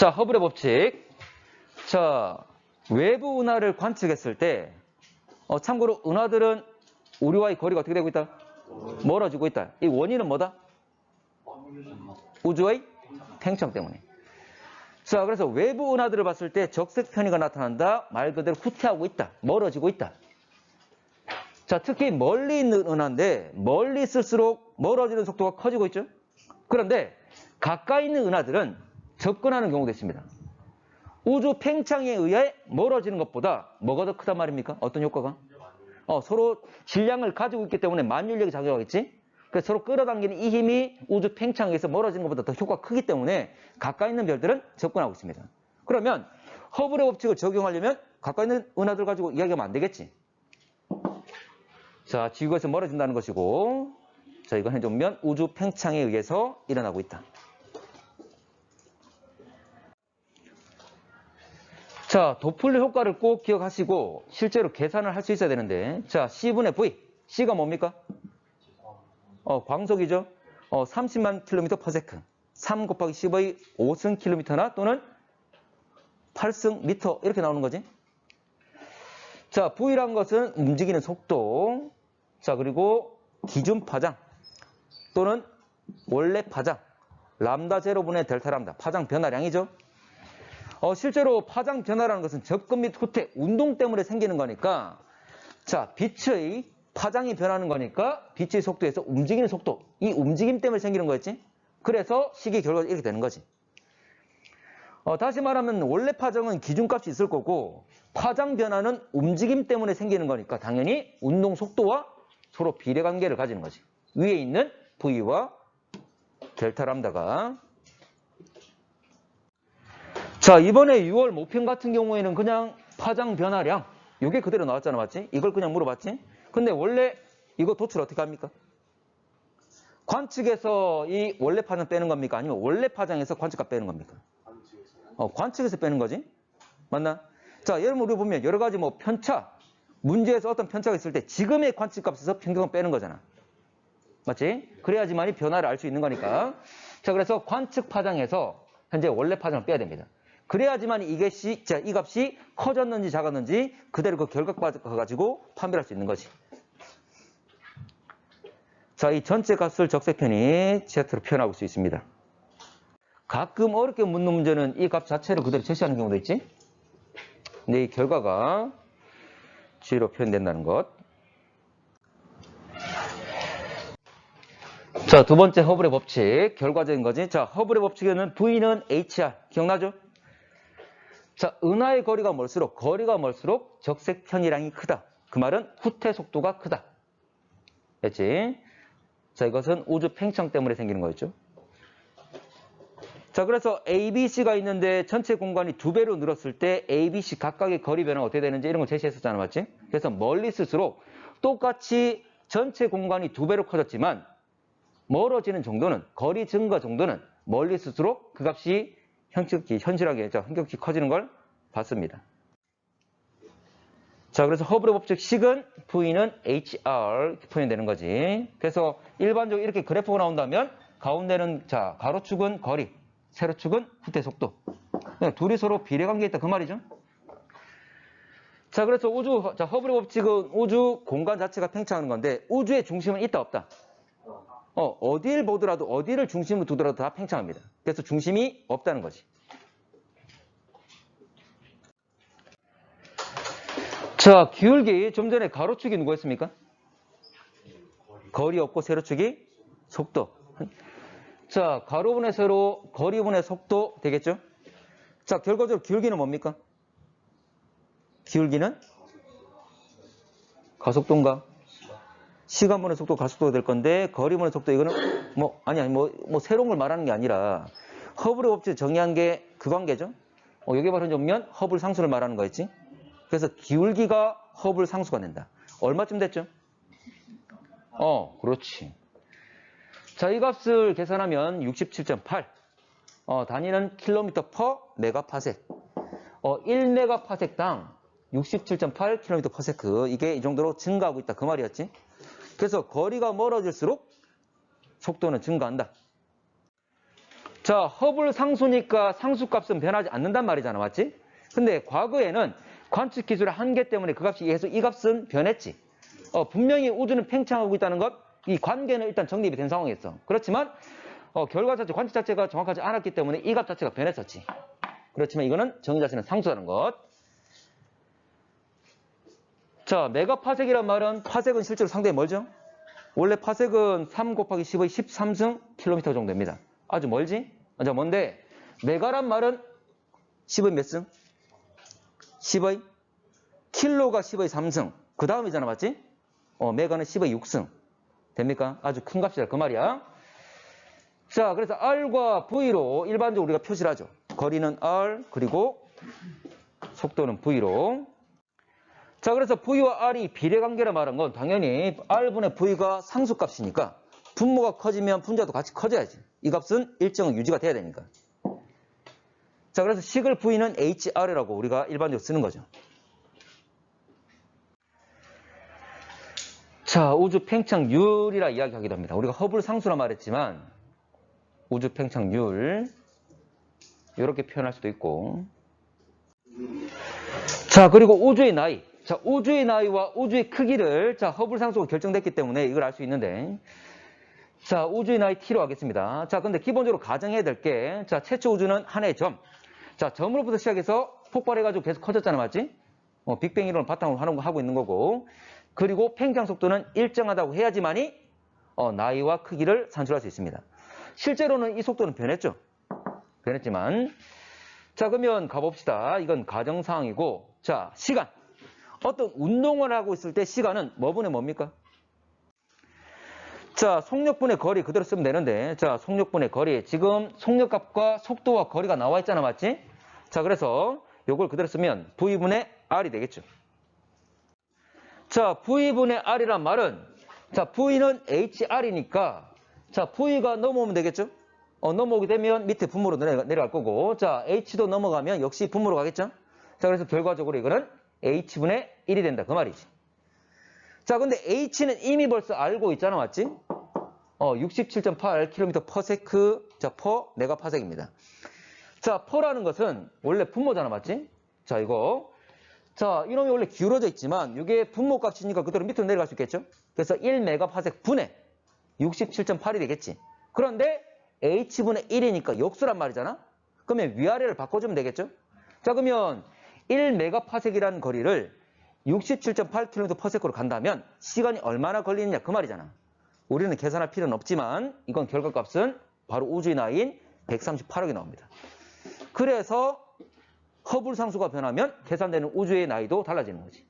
자, 허블의 법칙. 자, 외부 은하를 관측했을 때, 참고로 은하들은 우리와의 거리가 어떻게 되고 있다? 멀어지고 있다. 이 원인은 뭐다? 우주의 팽창 때문에. 자, 그래서 외부 은하들을 봤을 때 적색 편의가 나타난다. 말 그대로 후퇴하고 있다. 멀어지고 있다. 자, 특히 멀리 있는 은하인데 멀리 있을수록 멀어지는 속도가 커지고 있죠. 그런데 가까이 있는 은하들은 접근하는 경우도 있습니다. 우주 팽창에 의해 멀어지는 것보다 뭐가 더 크단 말입니까? 어떤 효과가? 서로 질량을 가지고 있기 때문에 만율력이 작용하겠지? 그래서 서로 끌어당기는 이 힘이 우주 팽창에 의해서 멀어지는 것보다 더 효과가 크기 때문에 가까이 있는 별들은 접근하고 있습니다. 그러면 허블의 법칙을 적용하려면 가까이 있는 은하들 가지고 이야기하면 안 되겠지? 자, 지구에서 멀어진다는 것이고, 자, 이거 해보면 우주 팽창에 의해서 일어나고 있다. 자, 도플러 효과를 꼭 기억하시고 실제로 계산을 할 수 있어야 되는데, 자, C분의 V. C가 뭡니까? 광속이죠. 30만 킬로미터 퍼 세컨드. 3 곱하기 10의 5승 킬로미터나 또는 8승 미터 이렇게 나오는 거지. 자, V라는 것은 움직이는 속도. 자, 그리고 기준 파장 또는 원래 파장. 람다 제로분의 델타 람다. 파장 변화량이죠. 실제로 파장 변화라는 것은 접근 및 후퇴, 운동 때문에 생기는 거니까, 자, 빛의 파장이 변하는 거니까 빛의 속도에서 움직이는 속도, 이 움직임 때문에 생기는 거였지. 그래서 식의 결과가 이렇게 되는 거지. 다시 말하면 원래 파장은 기준값이 있을 거고 파장 변화는 움직임 때문에 생기는 거니까 당연히 운동 속도와 서로 비례관계를 가지는 거지. 위에 있는 V와 델타 람다가. 자, 이번에 6월 모평 같은 경우에는 그냥 파장 변화량, 이게 그대로 나왔잖아, 맞지? 이걸 그냥 물어봤지? 근데 원래 이거 도출 어떻게 합니까? 관측에서 이 원래 파장 빼는 겁니까? 아니면 원래 파장에서 관측값 빼는 겁니까? 관측에서 빼는 거지? 맞나? 자, 여러분 우리 보면 여러 가지 뭐 편차, 문제에서 어떤 편차가 있을 때 지금의 관측값에서 평균을 빼는 거잖아. 맞지? 그래야지만이 변화를 알 수 있는 거니까. 자, 그래서 관측 파장에서 현재 원래 파장을 빼야 됩니다. 그래야지만 이 값이 커졌는지 작았는지 그대로 그 결과값 가지고 판별할 수 있는 거지. 자, 이 전체 값을 적색편이 Z로 표현하고 수 있습니다. 가끔 어렵게 묻는 문제는 이 값 자체를 그대로 제시하는 경우도 있지. 근데 이 결과가 G로 표현된다는 것. 자, 두 번째 허블의 법칙, 결과적인 거지. 자, 허블의 법칙에는 V는 HR, 기억나죠? 자, 은하의 거리가 멀수록 적색 편이량이 크다. 그 말은 후퇴 속도가 크다. 됐지? 자, 이것은 우주 팽창 때문에 생기는 거였죠. 자, 그래서 A, B, C가 있는데 전체 공간이 2배로 늘었을 때 A, B, C 각각의 거리 변화가 어떻게 되는지 이런 거 제시했었잖아, 맞지? 그래서 멀리 있을수록 똑같이 전체 공간이 2배로 커졌지만 멀어지는 정도는, 거리 증가 정도는 멀리 있을수록 그 값이 현실하게 현격히 커지는 걸 봤습니다. 자, 그래서 허블의 법칙 식은 V는 HR 이렇게 표현되는 거지. 그래서 일반적으로 이렇게 그래프가 나온다면 가운데는 자, 가로축은 거리, 세로축은 후퇴 속도. 둘이 서로 비례관계에 있다 그 말이죠. 자, 그래서 허블의 법칙은 우주 공간 자체가 팽창하는 건데 우주의 중심은 있다 없다? 어디를 보더라도 어디를 중심으로 두더라도 다 팽창합니다. 그래서 중심이 없다는 거지. 자, 기울기 좀 전에 가로축이 누구였습니까? 거리 없고 세로축이 속도. 자, 가로분의 세로, 거리분의 속도 되겠죠? 자, 결과적으로 기울기는 뭡니까? 기울기는 가속도인가? 시간분의 속도 가속도가 될 건데 거리분의 속도 이거는 새로운 걸 말하는 게 아니라 허블의 법칙 정의한 게 그 관계죠. 여기 바로 보면 허블 상수를 말하는 거였지. 그래서 기울기가 허블 상수가 된다. 얼마쯤 됐죠? 그렇지. 자, 이 값을 계산하면 67.8. 단위는 킬로미터 퍼 메가파섹. 1메가파섹당 67.8 킬로미터 퍼 세컨드. 이게 이 정도로 증가하고 있다. 그 말이었지. 그래서 거리가 멀어질수록 속도는 증가한다. 자, 허블 상수니까 상수값은 변하지 않는단 말이잖아. 맞지? 근데 과거에는 관측 기술의 한계 때문에 그 값이 계속 이 값은 변했지. 분명히 우주는 팽창하고 있다는 것, 이 관계는 일단 정립이 된 상황이었어. 그렇지만 결과 자체, 관측 자체가 정확하지 않았기 때문에 이 값 자체가 변했었지. 그렇지만 이거는 정의 자체는 상수라는 것. 자, 메가파섹이란 말은 파섹은 실제로 상당히 멀죠? 원래 파섹은 3 곱하기 10의 13승 킬로미터 정도입니다. 아주 멀지? 자, 뭔데? 메가란 말은 10의 몇 승? 10의 킬로가 10의 3승. 그 다음이잖아, 맞지? 메가는 10의 6승. 됩니까? 아주 큰 값이다. 그 말이야. 자, 그래서 R과 V로 일반적으로 우리가 표시를 하죠. 거리는 R, 그리고 속도는 V로. 자, 그래서 V와 R이 비례관계라 말한 건 당연히 R분의 V가 상수값이니까 분모가 커지면 분자도 같이 커져야지. 이 값은 일정은 유지가 돼야 되니까. 자, 그래서 식을 V는 HR이라고 우리가 일반적으로 쓰는 거죠. 자, 우주 팽창률이라 이야기하기도 합니다. 우리가 허블 상수라 말했지만 우주 팽창률 이렇게 표현할 수도 있고. 자, 그리고 우주의 나이. 자, 우주의 나이와 우주의 크기를 허블 상수가 결정됐기 때문에 이걸 알 수 있는데, 자, 우주의 나이 T로 하겠습니다. 자, 근데 기본적으로 가정해야 될 게, 자, 최초 우주는 하나의 점. 자, 점으로부터 시작해서 폭발해가지고 계속 커졌잖아, 맞지? 빅뱅 이론을 바탕으로 하고 있는 거고, 그리고 팽창 속도는 일정하다고 해야지만이 나이와 크기를 산출할 수 있습니다. 실제로는 이 속도는 변했죠. 변했지만, 자, 그러면 가봅시다. 이건 가정사항이고, 자, 시간. 어떤 운동을 하고 있을 때 시간은 뭐분의 뭡니까? 자, 속력분의 거리 그대로 쓰면 되는데, 자, 속력분의 거리. 지금 속력값과 속도와 거리가 나와 있잖아, 맞지? 자, 그래서 요걸 그대로 쓰면 V분의 R이 되겠죠. 자, V분의 R이란 말은, 자, V는 HR이니까, 자, V가 넘어오면 되겠죠? 넘어오게 되면 밑에 분모로 내려갈 거고, 자, H도 넘어가면 역시 분모로 가겠죠? 자, 그래서 결과적으로 이거는 H분의 1이 된다. 그 말이지. 자, 근데 H는 이미 벌써 알고 있잖아. 맞지? 67.8km/s, 자, per 메가파섹입니다. 자, per라는 것은 원래 분모잖아. 맞지? 자, 이거. 자, 이놈이 원래 기울어져 있지만, 이게 분모 값이니까 그대로 밑으로 내려갈 수 있겠죠? 그래서 1메가파섹 분의 67.8이 되겠지. 그런데 H분의 1이니까 역수란 말이잖아? 그러면 위아래를 바꿔주면 되겠죠? 자, 그러면 1메가파섹이라는 거리를 67.8km/s로 간다면 시간이 얼마나 걸리느냐 그 말이잖아. 우리는 계산할 필요는 없지만 이건 결과값은 바로 우주의 나이인 138억이 나옵니다. 그래서 허블 상수가 변하면 계산되는 우주의 나이도 달라지는 거지.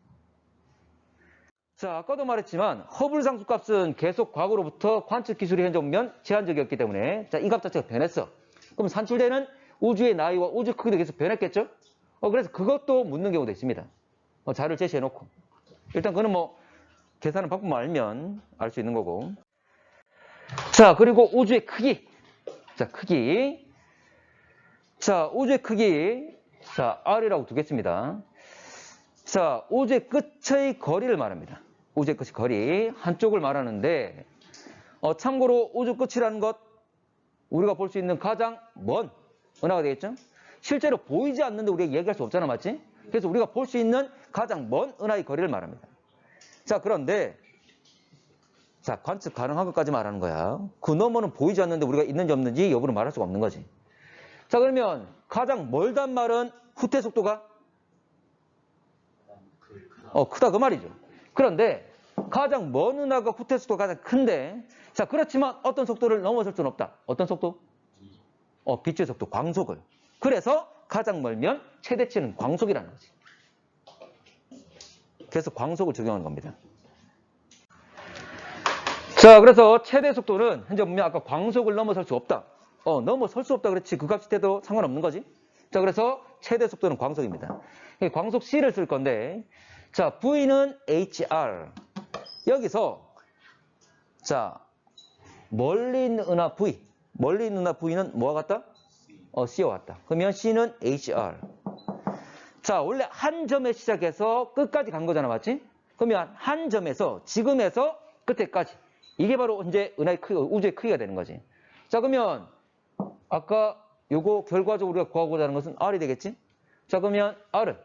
자, 아까도 말했지만 허블 상수 값은 계속 과거로부터 관측 기술이 현재 오면 제한적이었기 때문에 자, 이 값 자체가 변했어. 그럼 산출되는 우주의 나이와 우주 크기도 계속 변했겠죠? 그래서 그것도 묻는 경우도 있습니다. 자료를 제시해놓고. 일단 그거는 계산하는 방법만 알면 알 수 있는 거고. 자, 그리고 우주의 크기. 자, 크기. 자, 우주의 크기. 자, R이라고 두겠습니다. 자, 우주의 끝의 거리를 말합니다. 우주의 끝의 거리. 한쪽을 말하는데, 참고로 우주 끝이라는 것, 우리가 볼 수 있는 가장 먼 은하가 되겠죠? 실제로 보이지 않는데 우리가 얘기할 수 없잖아, 맞지? 그래서 우리가 볼 수 있는 가장 먼 은하의 거리를 말합니다. 자, 그런데 자, 관측 가능한 것까지 말하는 거야. 그 너머는 보이지 않는데 우리가 있는지 없는지 여부는 말할 수가 없는 거지. 자, 그러면 가장 멀단 말은 후퇴 속도가 크다 그 말이죠. 그런데 가장 먼 은하가 후퇴 속도가 가장 큰데, 자, 그렇지만 어떤 속도를 넘어설 수는 없다. 어떤 속도? 빛의 속도, 광속을. 그래서 가장 멀면 최대치는 광속이라는 거지. 그래서 광속을 적용하는 겁니다. 자, 그래서 최대 속도는 현재 보면 아까 광속을 넘어설 수 없다. 넘어설 수 없다 그렇지. 그 값이 돼도 상관없는 거지. 자, 그래서 최대 속도는 광속입니다. 광속 C를 쓸 건데, 자, V는 HR. 여기서, 자, 멀리 있는 은하 V. 멀리 있는 은하 V는 뭐와 같다? C와 같다. 그러면 C는 HR. 자, 원래 한 점에 시작해서 끝까지 간 거잖아, 맞지? 그러면 한 점에서, 지금에서 끝에까지. 이게 바로 이제 은하의 크기, 우주의 크기가 되는 거지. 자, 그러면 아까 요거 결과적으로 우리가 구하고자 하는 것은 R이 되겠지? 자, 그러면 R은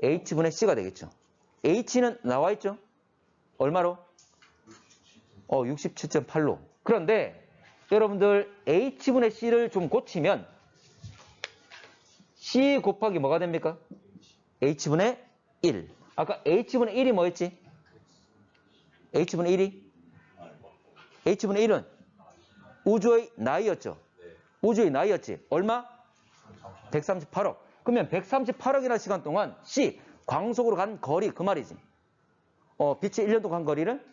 H분의 C가 되겠죠. H는 나와 있죠? 얼마로? 67.8로. 그런데 여러분들 H분의 C를 좀 고치면 C 곱하기 뭐가 됩니까? H분의 1. 아까 H분의 1이 뭐였지? H분의 1이? H분의 1은 우주의 나이였죠. 우주의 나이였지. 얼마? 138억. 그러면 138억이라는 시간 동안 C, 광속으로 간 거리, 그 말이지. 빛의 1년 동안 간 거리를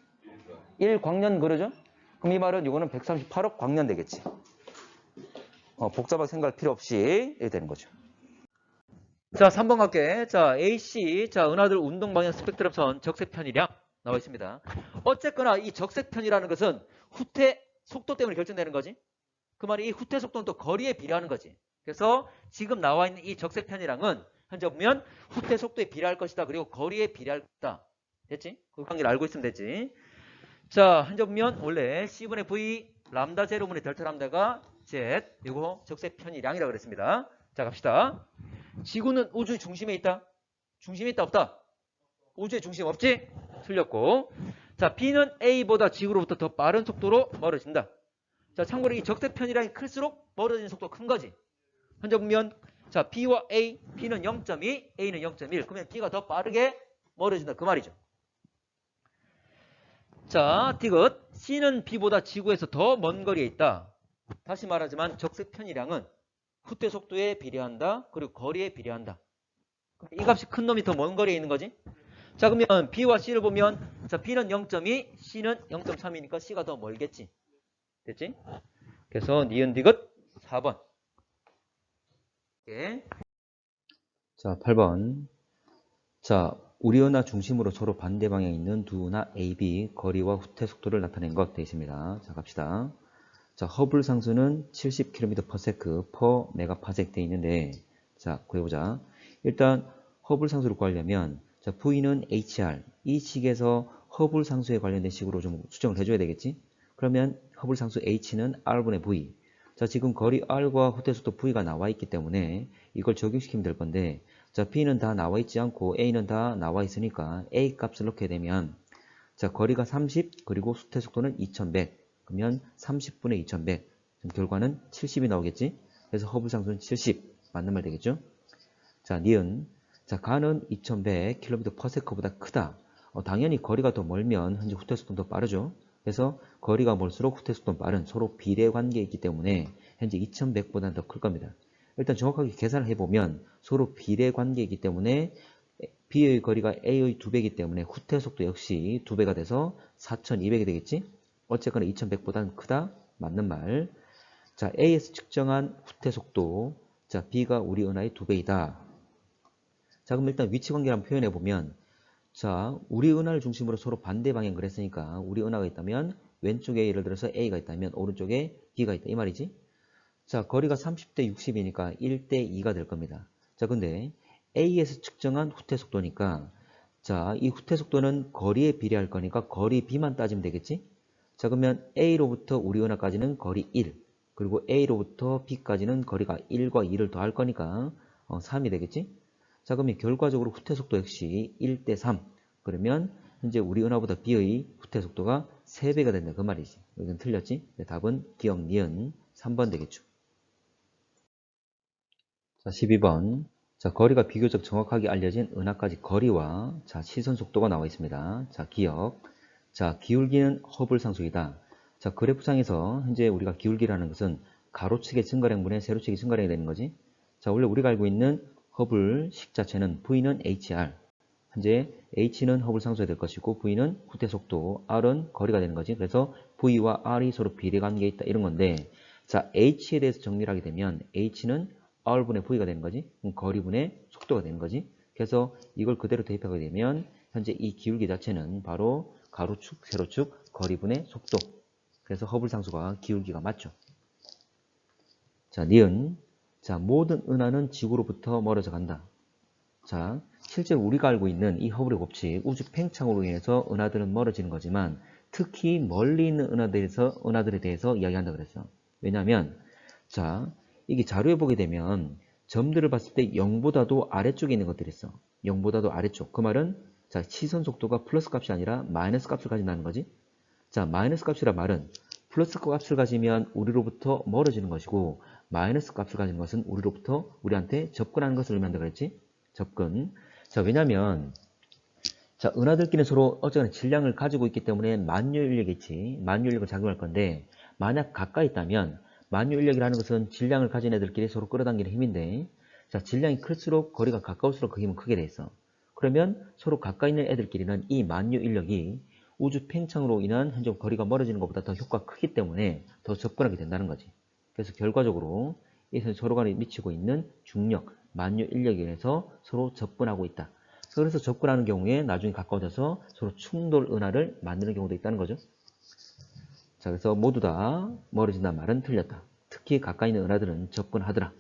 1광년 그러죠? 그럼 이 말은 이거는 138억 광년 되겠지. 복잡하게 생각할 필요 없이 이렇게 되는 거죠. 자, 3번 갈게. 자, AC, 자, 은하들 운동 방향 스펙트럼선 적색편이량 나와 있습니다. 어쨌거나 이 적색편이라는 것은 후퇴 속도 때문에 결정되는 거지. 그 말이 이 후퇴 속도는 또 거리에 비례하는 거지. 그래서 지금 나와 있는 이 적색편이량은 현재 보면 후퇴 속도에 비례할 것이다. 그리고 거리에 비례할 것이다. 됐지? 그 관계를 알고 있으면 되지. 자, 현재 보면 원래 C분의 V 람다 제로분의 델타 람다가 Z, 이거 적색편이량이라고 그랬습니다. 자, 갑시다. 지구는 우주 중심에 있다? 중심에 있다, 없다? 우주의 중심 없지? 틀렸고. 자, B는 A보다 지구로부터 더 빠른 속도로 멀어진다. 자, 참고로 이 적색편이량이 클수록 멀어지는 속도가 큰 거지. 현재 보면 자, B와 A, B는 0.2, A는 0.1. 그러면 B가 더 빠르게 멀어진다. 그 말이죠. 자, 디귿. C는 B보다 지구에서 더 먼 거리에 있다. 다시 말하지만 적색 편이량은 후퇴 속도에 비례한다. 그리고 거리에 비례한다. 이 값이 큰 놈이 더 먼 거리에 있는 거지. 자, 그러면 B와 C를 보면 자, B는 0.2, C는 0.3이니까 C가 더 멀겠지. 됐지? 그래서 니은 디귿 4번. 예. 자, 8번. 자, 우리 은하 중심으로 서로 반대 방향에 있는 두 은하 A, B 거리와 후퇴 속도를 나타낸 것 되어 있습니다. 자, 갑시다. 자, 허블 상수는 70km/s per 메가파섹 되어 있는데, 자, 구해보자. 일단 허블 상수를 구하려면 자, V는 HR, 이 식에서 허블 상수에 관련된 식으로 좀 수정을 해줘야 되겠지? 그러면 허블 상수 H는 R분의 V. 자, 지금 거리 R과 후퇴 속도 V가 나와 있기 때문에 이걸 적용시키면 될 건데, 자, B는 다 나와 있지 않고 A는 다 나와 있으니까 A 값을 넣게 되면 자, 거리가 30 그리고 후퇴 속도는 2100. 그러면 30분의 2100. 그럼 결과는 70이 나오겠지? 그래서 허블 상수는 70. 맞는 말 되겠죠? 자, 니은. 자, 가는 2100km/s보다 크다. 당연히 거리가 더 멀면 현재 후퇴 속도는 더 빠르죠. 그래서 거리가 멀수록 후퇴 속도는 빠른 서로 비례 관계에 있기 때문에 현재 2100보다는 더 클 겁니다. 일단 정확하게 계산을 해보면 서로 비례 관계이기 때문에 B의 거리가 A의 2배이기 때문에 후퇴 속도 역시 2배가 돼서 4200이 되겠지? 어쨌거나 2100보다는 크다? 맞는 말. 자, A에서 측정한 후퇴 속도. 자, B가 우리 은하의 2배이다. 자, 그럼 일단 위치 관계를 한번 표현해보면 자, 우리 은하를 중심으로 서로 반대 방향 그랬으니까 우리 은하가 있다면 왼쪽에 예를 들어서 A가 있다면 오른쪽에 B가 있다. 이 말이지? 자, 거리가 30대 60이니까 1대 2가 될 겁니다. 자, 근데 A에서 측정한 후퇴 속도니까 자, 이 후퇴 속도는 거리에 비례할 거니까 거리 B만 따지면 되겠지? 자, 그러면 A로부터 우리 은하까지는 거리 1, 그리고 A로부터 B까지는 거리가 1과 2를 더할 거니까 3이 되겠지? 자, 그러면 결과적으로 후퇴 속도 역시 1대 3. 그러면 현재 우리 은하보다 B의 후퇴 속도가 3배가 된다. 그 말이지. 여기는 틀렸지? 네, 답은 기억 니은 3번 되겠죠. 자, 12번. 자, 거리가 비교적 정확하게 알려진 은하까지 거리와 자, 시선 속도가 나와 있습니다. 자, 기억. 자, 기울기는 허블 상수이다. 자, 그래프상에서 현재 우리가 기울기라는 것은 가로축의 증가량분의 세로축의 증가량이 되는 거지. 자, 원래 우리가 알고 있는 허블 식 자체는 V는 HR. 현재 H는 허블 상수가 될 것이고 V는 후퇴 속도, R은 거리가 되는 거지. 그래서 V와 R이 서로 비례 관계에 있다 이런 건데 자, H에 대해서 정리를 하게 되면 H는 R분의 V가 되는 거지. 거리분의 속도가 되는 거지. 그래서 이걸 그대로 대입하게 되면 현재 이 기울기 자체는 바로 가로축, 세로축, 거리분의 속도. 그래서 허블 상수가 기울기가 맞죠. 자, 니은. 자, 모든 은하는 지구로부터 멀어져 간다. 자, 실제로 우리가 알고 있는 이 허블의 법칙, 우주 팽창으로 인해서 은하들은 멀어지는 거지만 특히 멀리 있는 은하들에 대해서 이야기한다 그랬어. 왜냐하면 자, 이게 자료에 보게 되면 점들을 봤을 때 0보다도 아래쪽에 있는 것들이 있어. 0보다도 아래쪽. 그 말은 자, 시선 속도가 플러스 값이 아니라 마이너스 값을 가진다는 거지. 자, 마이너스 값이란 말은 플러스 값을 가지면 우리로부터 멀어지는 것이고 마이너스 값을 가지는 것은 우리한테 접근하는 것을 의미한다 그랬지? 접근. 자, 왜냐면 자, 은하들끼리 서로 어쨌거나 질량을 가지고 있기 때문에 만유인력이 있지. 만유인력을 작용할 건데 만약 가까이 있다면 만유인력이라는 것은 질량을 가진 애들끼리 서로 끌어당기는 힘인데 자, 질량이 클수록 거리가 가까울수록 그 힘은 크게 돼 있어. 그러면 서로 가까이 있는 애들끼리는 이 만유인력이 우주 팽창으로 인한 현재 거리가 멀어지는 것보다 더 효과가 크기 때문에 더 접근하게 된다는 거지. 그래서 결과적으로 이 서로 간에 미치고 있는 중력, 만유인력에 의해서 서로 접근하고 있다. 그래서 접근하는 경우에 나중에 가까워져서 서로 충돌 은하를 만드는 경우도 있다는 거죠. 자, 그래서 모두 다 멀어진다는 말은 틀렸다. 특히 가까이 있는 은하들은 접근하더라.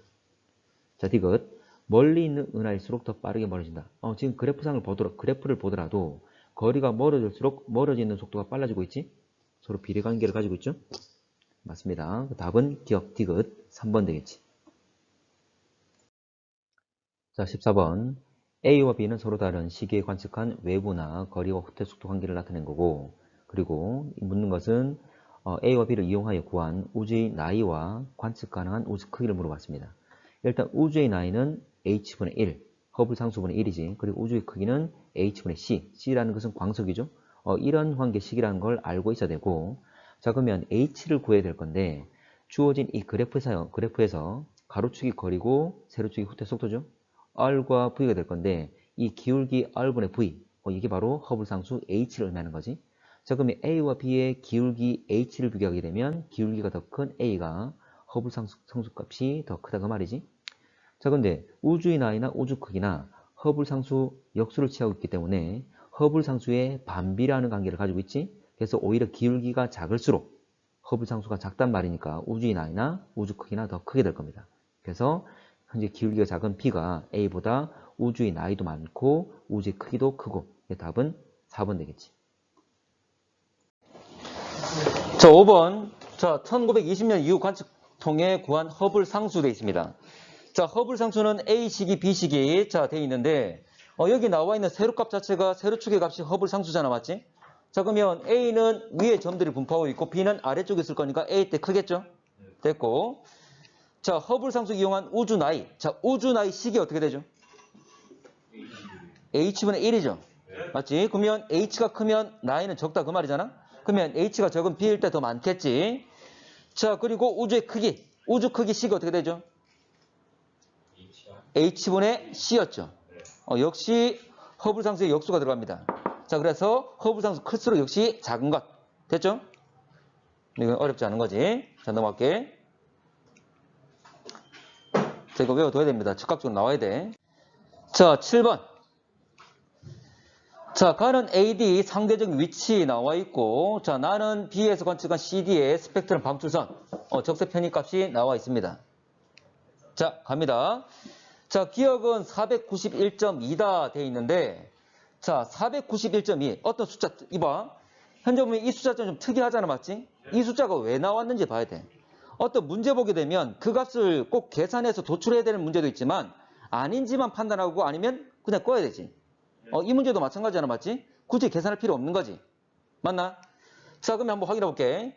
자, 디귿. 멀리 있는 은하일수록 더 빠르게 멀어진다. 지금 그래프를 보더라도 거리가 멀어질수록 멀어지는 속도가 빨라지고 있지? 서로 비례관계를 가지고 있죠? 맞습니다. 답은 기억 디귿 3번 되겠지. 자, 14번. A와 B는 서로 다른 시기에 관측한 외부나 거리와 후퇴 속도 관계를 나타낸 거고, 그리고 묻는 것은 A와 B를 이용하여 구한 우주의 나이와 관측 가능한 우주 크기를 물어봤습니다. 일단 우주의 나이는 H분의 1, 허블 상수분의 1이지. 그리고 우주의 크기는 H분의 C, C라는 것은 광석이죠. 이런 관계식이라는 걸 알고 있어야 되고, 자, 그러면 H를 구해야 될 건데 주어진 이 그래프에서 가로축이 거리고 세로축이 후퇴 속도죠. R과 V가 될 건데 이 기울기 R분의 V, 이게 바로 허블 상수 H를 의미하는 거지. 자, 그러면 A와 B의 기울기 H를 비교하게 되면 기울기가 더 큰 A가 허블 상수값이 더 크다 그 말이지. 자, 근데 우주의 나이나 우주 크기나 허블 상수 역수를 취하고 있기 때문에 허블 상수의 반비례하는 관계를 가지고 있지. 그래서 오히려 기울기가 작을수록 허블 상수가 작단 말이니까 우주의 나이나 우주 크기나 더 크게 될 겁니다. 그래서 현재 기울기가 작은 B가 A보다 우주의 나이도 많고 우주의 크기도 크고 답은 4번 되겠지. 자, 5번. 자, 1920년 이후 관측 통해 구한 허블 상수 되어 있습니다. 자, 허블 상수는 A식이 B식이 되어 있는데 여기 나와 있는 세로값 자체가 세로축의 값이 허블 상수잖아, 맞지? 자, 그러면 A는 위에 점들이 분포하고 있고 B는 아래쪽에 있을 거니까 A 때 크겠죠? 됐고. 자, 허블 상수 이용한 우주 나이. 자, 우주 나이 식이 어떻게 되죠? H분의 1이죠. 맞지? 그러면 H가 크면 나이는 적다 그 말이잖아? 그러면 H가 적은 B일 때 더 많겠지? 자, 그리고 우주의 크기. 우주 크기 식이 어떻게 되죠? H분의 C였죠. 역시 허블 상수의 역수가 들어갑니다. 자, 그래서 허블 상수 클수록 역시 작은 것. 됐죠? 이건 어렵지 않은 거지. 자, 넘어갈게. 자, 이거 외워둬야 됩니다. 즉각적으로 나와야 돼. 자, 7번. 자, 가는 AD 상대적 위치 나와 있고, 자, 나는 B에서 관측한 CD의 스펙트럼 방출선, 적세 편입값이 나와 있습니다. 자, 갑니다. 자, 기억은 491.2다 돼 있는데, 자, 491.2 어떤 숫자, 이봐. 현재 보면 이 숫자가 좀 특이하잖아, 맞지? 이 숫자가 왜 나왔는지 봐야 돼. 어떤 문제 보게 되면 그 값을 꼭 계산해서 도출해야 되는 문제도 있지만 아닌지만 판단하고 아니면 그냥 꺼야 되지. 이 문제도 마찬가지잖아, 맞지? 굳이 계산할 필요 없는 거지. 맞나? 자, 그러면 한번 확인해 볼게.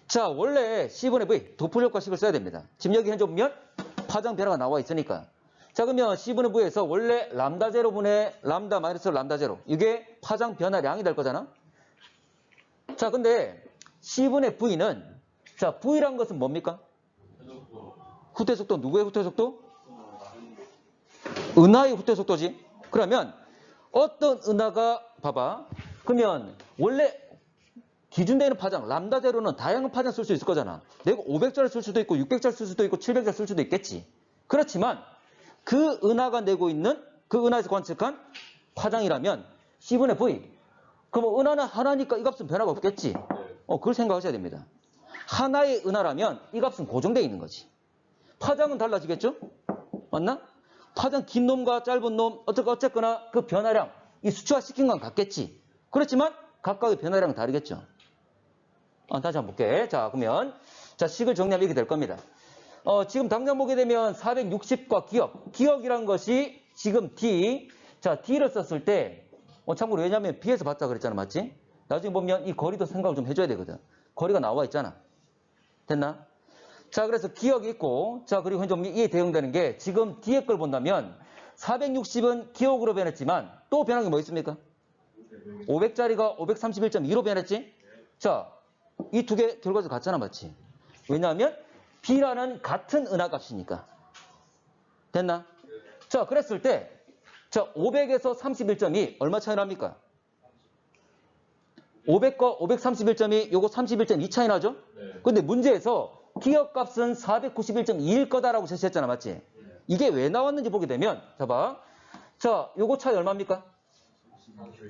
자, 원래 C분의 V, 도플효과식을 써야 됩니다. 지금 여기 현재 보면 파장 변화가 나와 있으니까. 자, 그러면 C분의 V에서 원래 람다 제로분의 람다 마이너스 람다 제로. 이게 파장 변화량이 될 거잖아? 자, 근데 C분의 V는, 자, V란 것은 뭡니까? 후퇴 속도. 누구의 후퇴 속도? 은하의 후퇴 속도지. 그러면 어떤 은하가, 봐봐. 그러면 원래 기준되는 파장, 람다 제로는 다양한 파장 쓸 수 있을 거잖아. 내가 500자를 쓸 수도 있고 600자를 쓸 수도 있고 700자를 쓸 수도 있겠지. 그렇지만 그 은하가 내고 있는 그 은하에서 관측한 파장이라면 C분의 V. 그럼 은하는 하나니까 이 값은 변화가 없겠지. 그걸 생각하셔야 됩니다. 하나의 은하라면 이 값은 고정되어 있는 거지. 파장은 달라지겠죠? 맞나? 파장 긴 놈과 짧은 놈 어쨌거나 그 변화량, 이 수치화시킨 건 같겠지. 그렇지만 각각의 변화량은 다르겠죠. 다시 한번 볼게. 자, 그러면 자, 식을 정리하면 이렇게 될 겁니다. 지금 당장 보게 되면 460과 기억이란 것이 지금 D. 자, D를 썼을 때, 참고로 왜냐면 B에서 봤다 그랬잖아. 맞지? 나중에 보면 이 거리도 생각을 좀 해줘야 되거든. 거리가 나와 있잖아. 됐나? 자, 그래서 기억이 있고, 자, 그리고 좀 이에 대응되는 게 지금 D의 걸 본다면 460은 기억으로 변했지만 또 변한 게 뭐 있습니까? 500짜리가 531.2로 변했지? 자, 이 두 개 결과적으로 같잖아. 맞지? 왜냐하면 B라는 같은 은하값이니까. 됐나? 자, 그랬을 때, 자, 500에서 31.2 얼마 차이 납니까? 500과 531.2 요거 31.2 차이 나죠? 근데 문제에서 기억값은 491.2일 거다라고 제시했잖아. 맞지? 이게 왜 나왔는지 보게 되면 자 봐. 자, 요거 차이 얼마입니까?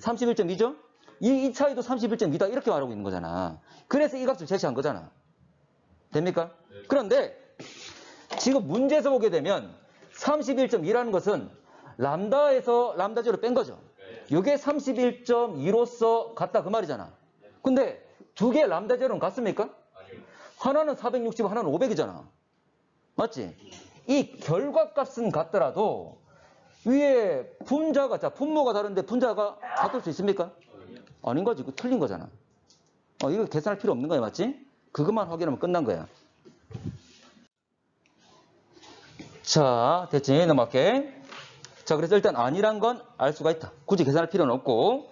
31.2죠? 이 차이도 31.2다 이렇게 말하고 있는 거잖아. 그래서 이 값을 제시한 거잖아. 됩니까? 그런데 지금 문제에서 보게 되면 31.2라는 것은 람다에서 람다 제로 뺀 거죠. 이게 31.2로서 같다 그 말이잖아. 근데 두 개 람다 제로는 같습니까? 하나는 460, 하나는 500이잖아. 맞지? 이 결과값은 같더라도 위에 분자가, 자, 분모가 다른데 분자가 같을 수 있습니까? 아닌 거지. 이거 틀린 거잖아. 이거 계산할 필요 없는 거야. 맞지? 그것만 확인하면 끝난 거야. 자, 됐지? 넘어갈게. 자, 그래서 일단 아니란 건 알 수가 있다. 굳이 계산할 필요는 없고.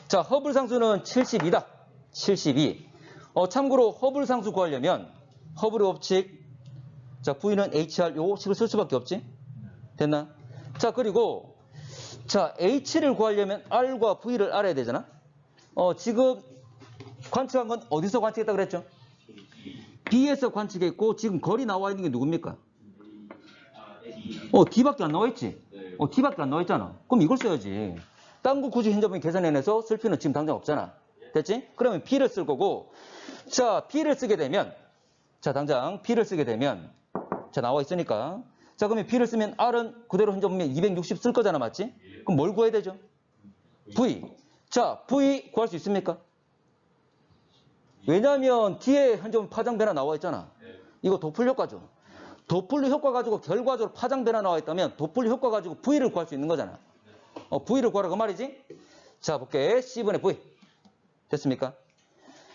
자, 허블 상수는 72다. 72. 참고로 허블 상수 구하려면 허블의 법칙, 자, V는 HR 요 식을 쓸 수밖에 없지. 됐나? 자, 그리고 자, H를 구하려면 R과 V를 알아야 되잖아. 지금 관측한 건 어디서 관측했다 그랬죠? B에서 관측했고 지금 거리 나와 있는 게 누굽니까? D밖에 안 나와 있지? D밖에 안 나와 있잖아. 그럼 이걸 써야지. 딴 거 굳이 현저분이 계산해내서 쓸 필요는 지금 당장 없잖아. 됐지? 그러면 B를 쓸 거고, 자, B를 쓰게 되면, 자, 당장 B를 쓰게 되면, 자, 나와 있으니까. 자, 그러면 B를 쓰면 R은 그대로 현저분면 260 쓸 거잖아. 맞지? 그럼 뭘 구해야 되죠? V. 자, V 구할 수 있습니까? 왜냐하면 D에 현저분 파장 변화 나와 있잖아. 이거 도플 효과죠. 도플 효과 가지고 결과적으로 파장 변화 나와 있다면 도플 효과 가지고 V를 구할 수 있는 거잖아. V를 구하라 그 말이지? 자, 볼게. C분의 V. 됐습니까?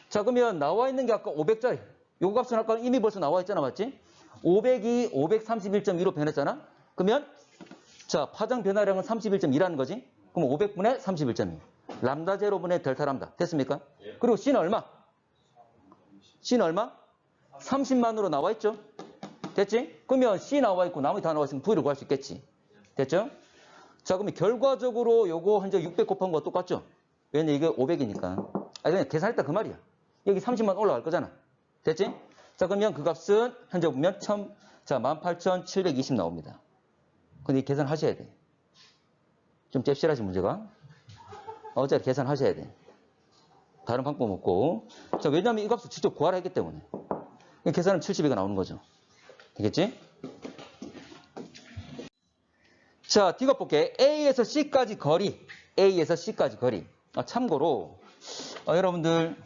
자, 그러면 나와 있는 게 아까 500짜리. 요거 값은 아까 이미 벌써 나와 있잖아. 맞지? 500이 531.2로 변했잖아? 그러면, 자, 파장 변화량은 31.2라는 거지? 그럼 500분의 31.2. 람다 제로분의 델타 람다. 됐습니까? 그리고 C는 얼마? C는 얼마? 30만으로 나와 있죠? 됐지? 그러면 C 나와 있고 나머지 다 나와 있으면 V를 구할 수 있겠지. 됐죠? 자, 그러면 결과적으로 요거 현재 600 곱한 거 똑같죠? 왜냐면 이게 500이니까. 그냥 계산했다 그 말이야. 여기 30만 올라갈 거잖아. 됐지? 자, 그러면 그 값은 현재 보면 18,720 나옵니다. 근데 이 계산하셔야 돼. 좀 잽실하지 문제가. 어차피 계산하셔야 돼. 다른 방법 없고. 자, 왜냐면 이 값을 직접 구하라 했기 때문에. 계산은 72가 나오는 거죠. 되겠지? 자, D가 볼게. A에서 C까지 거리. A에서 C까지 거리. 참고로, 여러분들,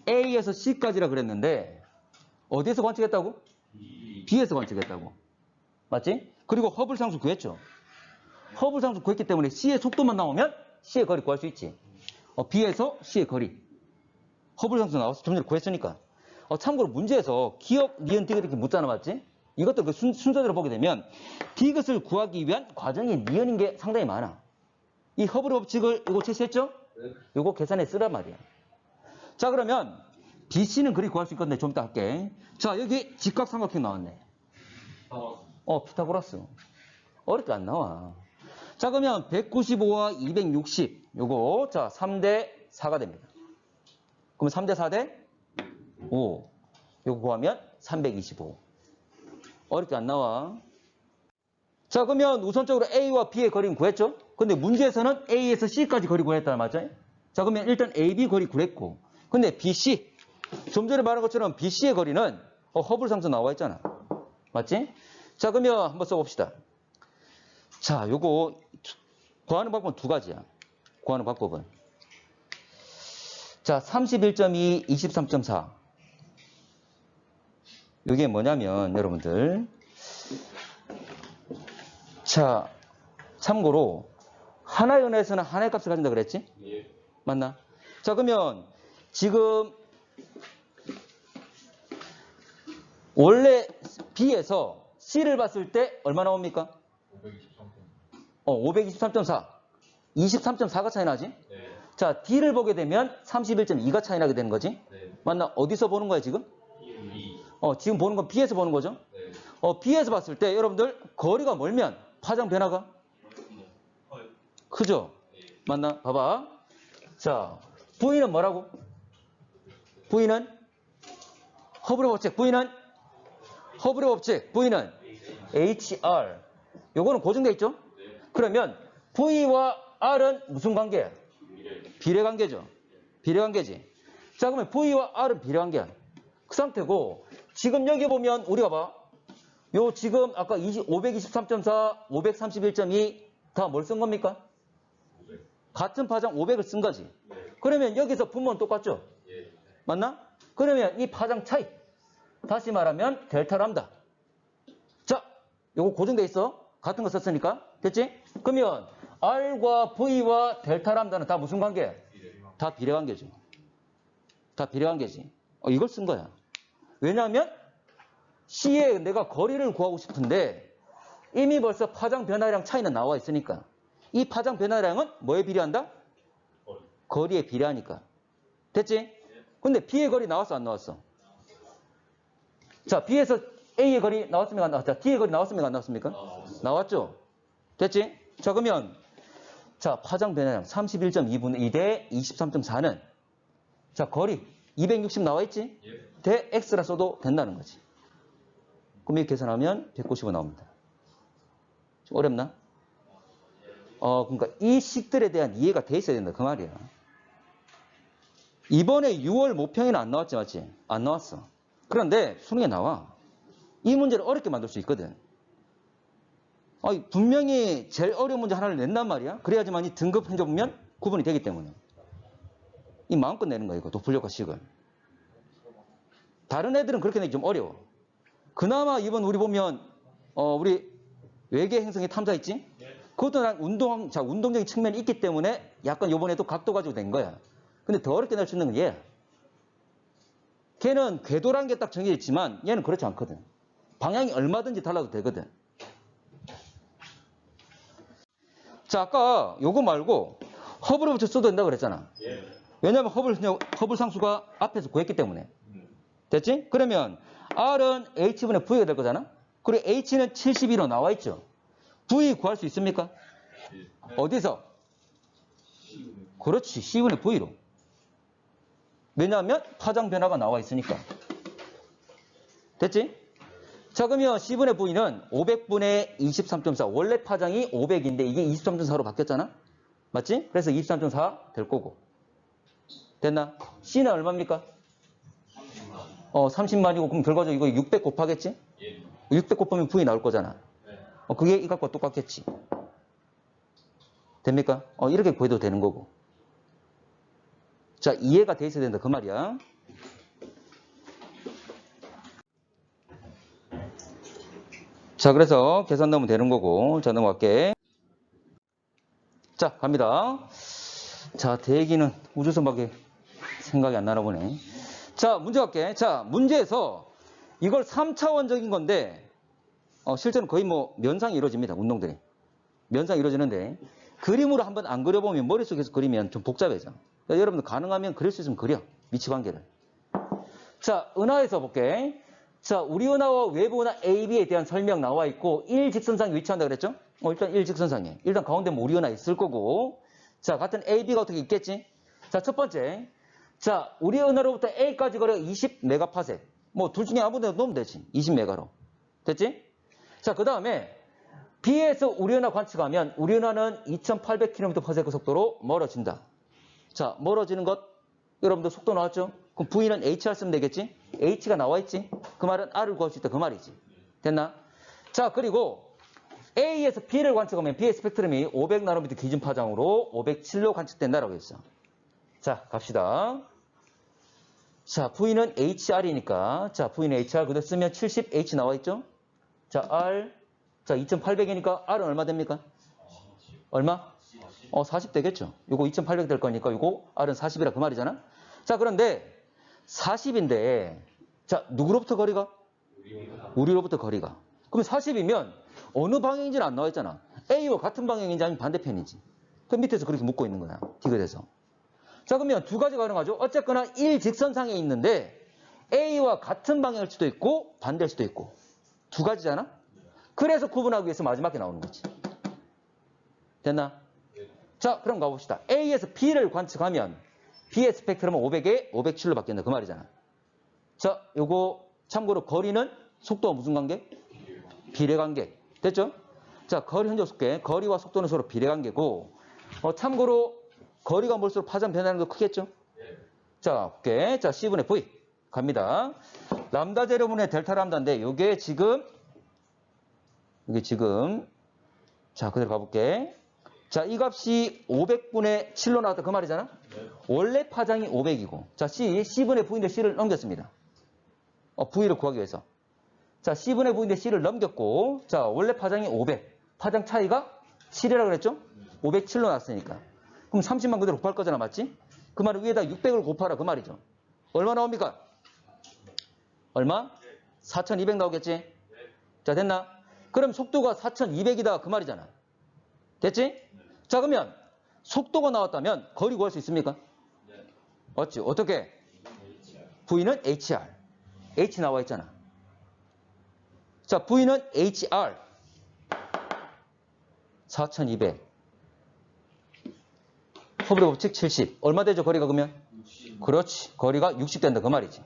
A에서 C까지라 그랬는데, 어디에서 관측했다고? B에서 관측했다고. 맞지? 그리고 허블 상수 구했죠. 허블 상수 구했기 때문에 C의 속도만 나오면 C의 거리 구할 수 있지. B에서 C의 거리. 허블 상수 나와서 좀 전에 구했으니까. 참고로 문제에서 기억, 니은, 디귿 이렇게 묻잖아. 맞지? 이것도 그 순서대로 보게 되면 디귿을 구하기 위한 과정이 니은인 게 상당히 많아. 이 허블 법칙을 이거 제시했죠? 이거 계산해 쓰란 말이야. 자, 그러면 BC는 그리 구할 수 있건데 좀 이따 할게. 자, 여기 직각삼각형 나왔네. 피타고라스. 어렵게 안 나와. 자, 그러면 195와 260 요거 자 3대 4가 됩니다. 그러면 3대 4대 5 요거 구하면 325. 어렵게 안 나와. 자, 그러면 우선적으로 A와 B의 거리는 구했죠? 근데 문제에서는 A에서 C까지 거리 구했다 맞아요? 자, 그러면 일단 AB 거리 구했고. 근데 BC, 좀 전에 말한 것처럼 BC의 거리는 허블 상수 나와 있잖아. 맞지? 자, 그러면 한번 써봅시다. 자, 요거 구하는 방법은 두 가지야. 구하는 방법은. 자, 31.2, 23.4. 이게 뭐냐면 여러분들 자 참고로 하나의 은하에서는 하나의 값을 가진다 그랬지? 예. 맞나? 자 그러면 지금 원래 B에서 C를 봤을 때 얼마 나옵니까? 523.4. 23.4가 차이 나지? 네. 자, D를 보게 되면 31.2가 차이 나게 되는 거지? 네. 맞나? 어디서 보는 거야, 지금? 지금 보는 건 B에서 보는 거죠? 네. B에서 봤을 때 여러분들 거리가 멀면 파장 변화가 크죠? 맞나? 봐봐. 자, V는 뭐라고? V는 허브의 법칙. V는 허브의 법칙. V는 HR. 요거는 고정돼 있죠? 그러면 V와 R은 무슨 관계야? 비례 관계죠. 비례 관계지. 자, 그러면 V와 R은 비례 관계야. 그 상태고, 지금 여기 보면 우리가 봐. 요 지금 아까 523.4, 531.2 다 뭘 쓴 겁니까? 같은 파장 500을 쓴 거지. 그러면 여기서 분모는 똑같죠? 맞나? 그러면 이 파장 차이. 다시 말하면 델타 람다. 자, 요거 고정돼 있어. 같은 거 썼으니까. 됐지? 그러면 R과 V와 델타 람다는 다 무슨 관계야? 다 비례 관계죠. 다 비례 관계지. 이걸 쓴 거야. 왜냐하면 C에 내가 거리를 구하고 싶은데 이미 벌써 파장 변화량 차이는 나와 있으니까 이 파장 변화량은 뭐에 비례한다? 거리에 비례하니까. 됐지? 근데 B의 거리 나왔어 안 나왔어? 자, B에서 A의 거리 나왔습니까 안 나왔죠? D의 거리 나왔습니까 안 나왔습니까? 나왔죠? 됐지? 자, 그러면 자, 파장 변화량 31.2분의 2 대 23.4는 자, 거리 260 나와 있지? 대 X라 써도 된다는 거지. 그럼 이렇게 계산하면 195 나옵니다. 좀 어렵나? 그러니까 이 식들에 대한 이해가 돼 있어야 된다. 그 말이야. 이번에 6월 모평에는 안 나왔지, 맞지? 안 나왔어. 그런데 수능에 나와. 이 문제를 어렵게 만들 수 있거든. 분명히 제일 어려운 문제 하나를 낸단 말이야. 그래야지만 이 등급 행정 보면 구분이 되기 때문에. 이 마음껏 내는 거야, 이거. 도플력과 식을. 다른 애들은 그렇게 내기 좀 어려워. 그나마 이번 우리 보면, 우리 외계 행성의 탐사 있지? 그것도 운동적인 측면이 있기 때문에 약간 요번에도 각도 가지고 된 거야. 근데 더 어렵게 낼 수 있는 건 얘야. 걔는 궤도란 게 딱 정해져 있지만 얘는 그렇지 않거든. 방향이 얼마든지 달라도 되거든. 자, 아까 요거 말고 허블을 붙여 써도 된다고 그랬잖아. 왜냐면 허블 상수가 앞에서 구했기 때문에. 됐지? 그러면 R은 H분의 V가 될 거잖아. 그리고 H는 72로 나와 있죠. V 구할 수 있습니까? 어디서? 그렇지. C분의 V로. 왜냐하면 파장 변화가 나와 있으니까. 됐지? 자, 그러면 C분의 V는 500분의 23.4. 원래 파장이 500인데 이게 23.4로 바뀌었잖아? 맞지? 그래서 23.4 될 거고. 됐나? C는 얼마입니까? 30만이고 그럼 결과적으로 이거 600 곱하겠지? 600 곱하면 V 나올 거잖아. 그게 이것과 똑같겠지. 됩니까? 이렇게 구해도 되는 거고. 자, 이해가 돼 있어야 된다. 그 말이야. 자, 그래서 계산 넣으면 되는 거고. 자, 넘어갈게. 자, 갑니다. 자, 대기는 우주선밖에 생각이 안 나나 보네. 자, 문제 갈게. 자, 문제에서 이걸 3차원적인 건데, 실제는 거의 뭐 면상이 이루어집니다. 운동들이. 면상이 이루어지는데, 그림으로 한번 안 그려보면 머릿속에서 그리면 좀 복잡해져. 그러니까 여러분들 가능하면 그릴 수 있으면 그려. 위치관계를. 자, 은하에서 볼게. 자, 우리 은하와 외부 은하 AB에 대한 설명 나와 있고, 일직선상에 위치한다 그랬죠? 일단 일직선상에. 일단 가운데 뭐 우리 은하 있을 거고. 자, 같은 AB가 어떻게 있겠지? 자, 첫 번째. 자, 우리 은하로부터 A까지 거리가 20메가파섹. 뭐 둘 중에 아무 데나 놓으면 되지. 20메가로. 됐지? 자, 그 다음에 B에서 우리 은하 관측하면 우리 은하는 2800km/s 속도로 멀어진다. 자, 멀어지는 것 여러분들 속도 나왔죠? 그럼 V는 HR 쓰면 되겠지? H가 나와 있지? 그 말은 R을 구할 수 있다. 그 말이지. 됐나? 자, 그리고 A에서 B를 관측하면 B의 스펙트럼이 500나노미터 기준 파장으로 507로 관측된다라고 했어. 자, 갑시다. 자, V는 HR이니까, 자, V는 HR 그대로 쓰면 70H 나와 있죠? 자, R, 자, 2800이니까 R은 얼마 됩니까? 얼마? 40 되겠죠. 요거 2800 될 거니까 요거 R은 40이라 그 말이잖아. 자, 그런데 40인데, 자, 누구로부터 거리가? 우리로부터 거리가. 그럼 40이면 어느 방향인지는 안 나와 있잖아. A와 같은 방향인지 아니면 반대편인지. 그 밑에서 그렇게 묶고 있는 거야. 디귿에서. 자, 그러면 두 가지가 가능하죠. 어쨌거나 일직선상에 있는데 A와 같은 방향일 수도 있고 반대일 수도 있고. 두 가지잖아. 그래서 구분하기 위해서 마지막에 나오는 거지. 됐나? 자, 그럼 가봅시다. A에서 B를 관측하면 B의 스펙트럼은 500에 507로 바뀐다. 그 말이잖아. 자, 요거 참고로 거리는 속도와 무슨 관계? 비례관계. 됐죠? 자, 거리 현적 속계. 거리와 속도는 서로 비례관계고 참고로 거리가 멀수록 파장 변화는 더 크겠죠? 자, 볼게. 자, C분의 V. 갑니다. 람다 제로분의 델타 람다인데 요게 지금 자, 그대로 가볼게. 자, 이 값이 500분의 7로 나왔다 그 말이잖아? 원래 파장이 500이고. 자, C분의 V인데 C를 넘겼습니다. V를 구하기 위해서. 자, C분의 V인데 C를 넘겼고, 자, 원래 파장이 500. 파장 차이가 7이라고 그랬죠? 507로 나왔으니까. 그럼 30만 그대로 곱할 거잖아, 맞지? 그 말은 위에다 600을 곱하라, 그 말이죠. 얼마 나옵니까? 얼마? 4200 나오겠지? 자, 됐나? 그럼 속도가 4200이다, 그 말이잖아. 됐지? 자, 그러면 속도가 나왔다면 거리 구할 수 있습니까? 맞지? 어떻게? V는 HR. H 나와 있잖아. 자, V는 HR. 4200. 허브리 법칙 70. 얼마 되죠, 거리가 그러면? 60. 그렇지. 거리가 60 된다, 그 말이지.